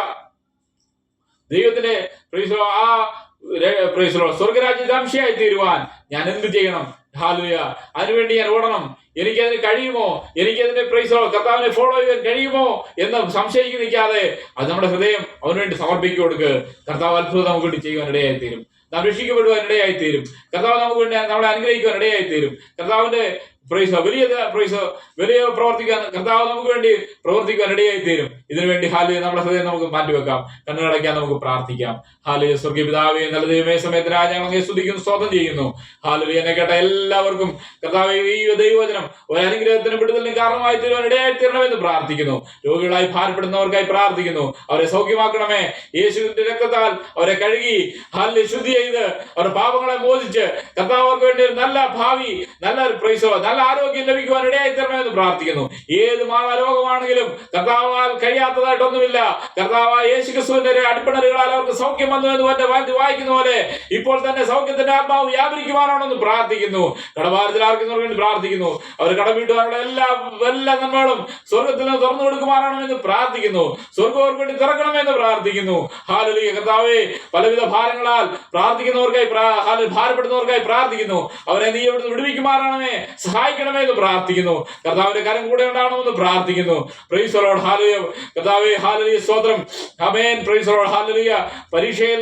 പ്രൈസ് ദി ലോർഡ് സ്വർഗരാജ്യകാംക്ഷിയായി തീരുവാൻ ഞാൻ എന്ത് ചെയ്യണം? ഹാലലൂയ. അതിനുവേണ്ടി ഞാൻ ഓടണം. എനിക്കതിന് കഴിയുമോ? എനിക്കതിന്റെ പ്രൈസ് കർത്താവിനെ ഫോളോ ചെയ്യാൻ കഴിയുമോ എന്ന് സംശയിക്കാതെ അത് നമ്മുടെ ഹൃദയം അവന് വേണ്ടി സമർപ്പിച്ചു കൊടുക്കുക. കർത്താവ് അത്ഭുതം നമുക്ക് വേണ്ടി ചെയ്യുവാൻ ഇടയായിത്തീരും. നാം രക്ഷിക്കപ്പെടുവാൻ ഇടയായിത്തീരും. കർത്താവ് നമുക്ക് വേണ്ടി നമ്മളെ അനുഗ്രഹിക്കുവാൻ ഇടയായിത്തീരും. കർത്താവിന്റെ വലിയ പ്രവർത്തിക്കാൻ കർത്താവ് നമുക്ക് വേണ്ടി പ്രവർത്തിക്കാൻ ഇടയായിത്തീരും. ഇതിനുവേണ്ടി ഹാലലൂയ നമ്മുടെ ഹൃദയം നമുക്ക് മാറ്റിവെക്കാം. കണ്ണുകളടയ്ക്കാൻ നമുക്ക് പ്രാർത്ഥിക്കാം. ഹാലലൂയ. സ്വർഗ്ഗീയ പിതാവേ, നല്ല ദൈവമേ, സമയത്തിനായി ഞങ്ങൾ അങ്ങയെ സ്തുതിക്കുന്നു, സ്തോത്രം ചെയ്യുന്നു. ഹാലലൂയ. എന്നെ കേട്ട എല്ലാവർക്കും കർത്താവേ ഈ ദൈവവചനം ഒരു അനുഗ്രഹത്തിനും വിടുതലിനും കാരണമായി തീരുവാൻ ഇടയായിത്തീരണമെന്ന് പ്രാർത്ഥിക്കുന്നു. രോഗികളായി ഭാരപ്പെടുന്നവർക്കായി പ്രാർത്ഥിക്കുന്നു. അവരെ സൗഖ്യമാക്കണമേ. യേശുവിന്റെ രക്തത്താൽ അവരെ കഴുകി ഹാലലൂയ ശുദ്ധി ചെയ്ത് അവരുടെ പാപങ്ങളെ മോചിച്ച് കർത്താവ് അവർക്ക് വേണ്ടി ഒരു നല്ല ഭാവി, നല്ല ആരോഗ്യം ലഭിക്കുവാൻ ഇടയായിത്തീരണമെന്ന് പ്രാർത്ഥിക്കുന്നു. ഏത് മാറാരോഗമാണെങ്കിലും കർത്താവാൽ കഴിയാത്തതായിട്ടൊന്നുമില്ല. കർത്താവായ യേശുക്രിസ്തുവിന്റെ അടിപ്പിണറുകളാൽ അവർക്ക് സൗഖ്യം വന്നു എന്ന് വായിക്കുന്ന പോലെ ഇപ്പോൾ തന്നെ സൗഖ്യത്തിന്റെ ആത്മാവ് വ്യാപരിക്കുവാനാണെന്ന് പ്രാർത്ഥിക്കുന്നു. കടഭാരത്തിൽ ആർക്കുന്നവർക്ക് വേണ്ടി പ്രാർത്ഥിക്കുന്നു. അവർ കടം വീട്ടുവാനുള്ള എല്ലാ നന്മകളും സ്വർഗത്തിൽ നിന്ന് തുറന്നു കൊടുക്കുവാനാണെന്ന് പ്രാർത്ഥിക്കുന്നു. സ്വർഗം അവർക്ക് വേണ്ടി തുറക്കണമെന്ന് പ്രാർത്ഥിക്കുന്നു. ഹാലലൂയ. കർത്താവേ, പലവിധ ഭാരങ്ങളാൽ ഭാരപ്പെടുന്നവർക്കായി പ്രാർത്ഥിക്കുന്നു. അവരെ നീ ഇവിടുന്ന് വിടുവിക്കുമാറാണമേ, സഹായിക്കണമേ എന്ന് പ്രാർത്ഥിക്കുന്നു. കർത്താവിന്റെ കരം കൂടെ ഉണ്ടാവണമെന്ന് പ്രാർത്ഥിക്കുന്നു. Praise the Lord. ഹാലലൂയ. കർത്താവേ, ഹാലലൂയ സ്തോത്രം. ആമേൻ. Praise the Lord. ഹാലലൂയ.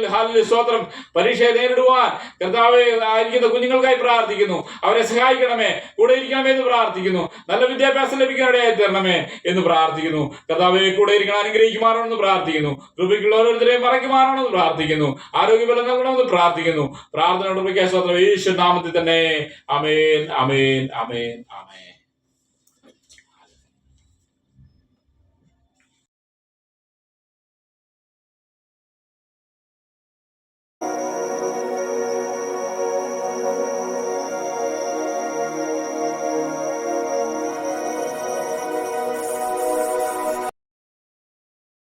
ഹാലലൂയ സ്തോത്രം. പരീക്ഷയെ നേരിടുവാൻ കർത്താവേ ആയിരിക്കുന്ന കുഞ്ഞുങ്ങൾക്കായി പ്രാർത്ഥിക്കുന്നു. അവരെ സഹായിക്കണമേ, കൂടെ ഇരിക്കണമേ എന്ന് പ്രാർത്ഥിക്കുന്നു. നല്ല വിദ്യാഭ്യാസം ലഭിക്കാനിടയായി തരണമേ എന്ന് പ്രാർത്ഥിക്കുന്നു. കർത്താവേ, കൂടെ ഇരിക്കണം, അനുഗ്രഹിക്കുമാറാണെന്ന് പ്രാർത്ഥിക്കുന്നു. കൃപയ്ക്കുള്ള ഓരോരുത്തരെയും മറയ്ക്കുമാറാണെന്ന് പ്രാർത്ഥിക്കുന്നു. ആരോഗ്യബലം നൽകണമെന്ന് പ്രാർത്ഥിക്കുന്നു. പ്രാർത്ഥന യേശു നാമത്തിൽ തന്നെ. ആമേൻ, ആമേൻ, ആമേൻ, ആമേൻ.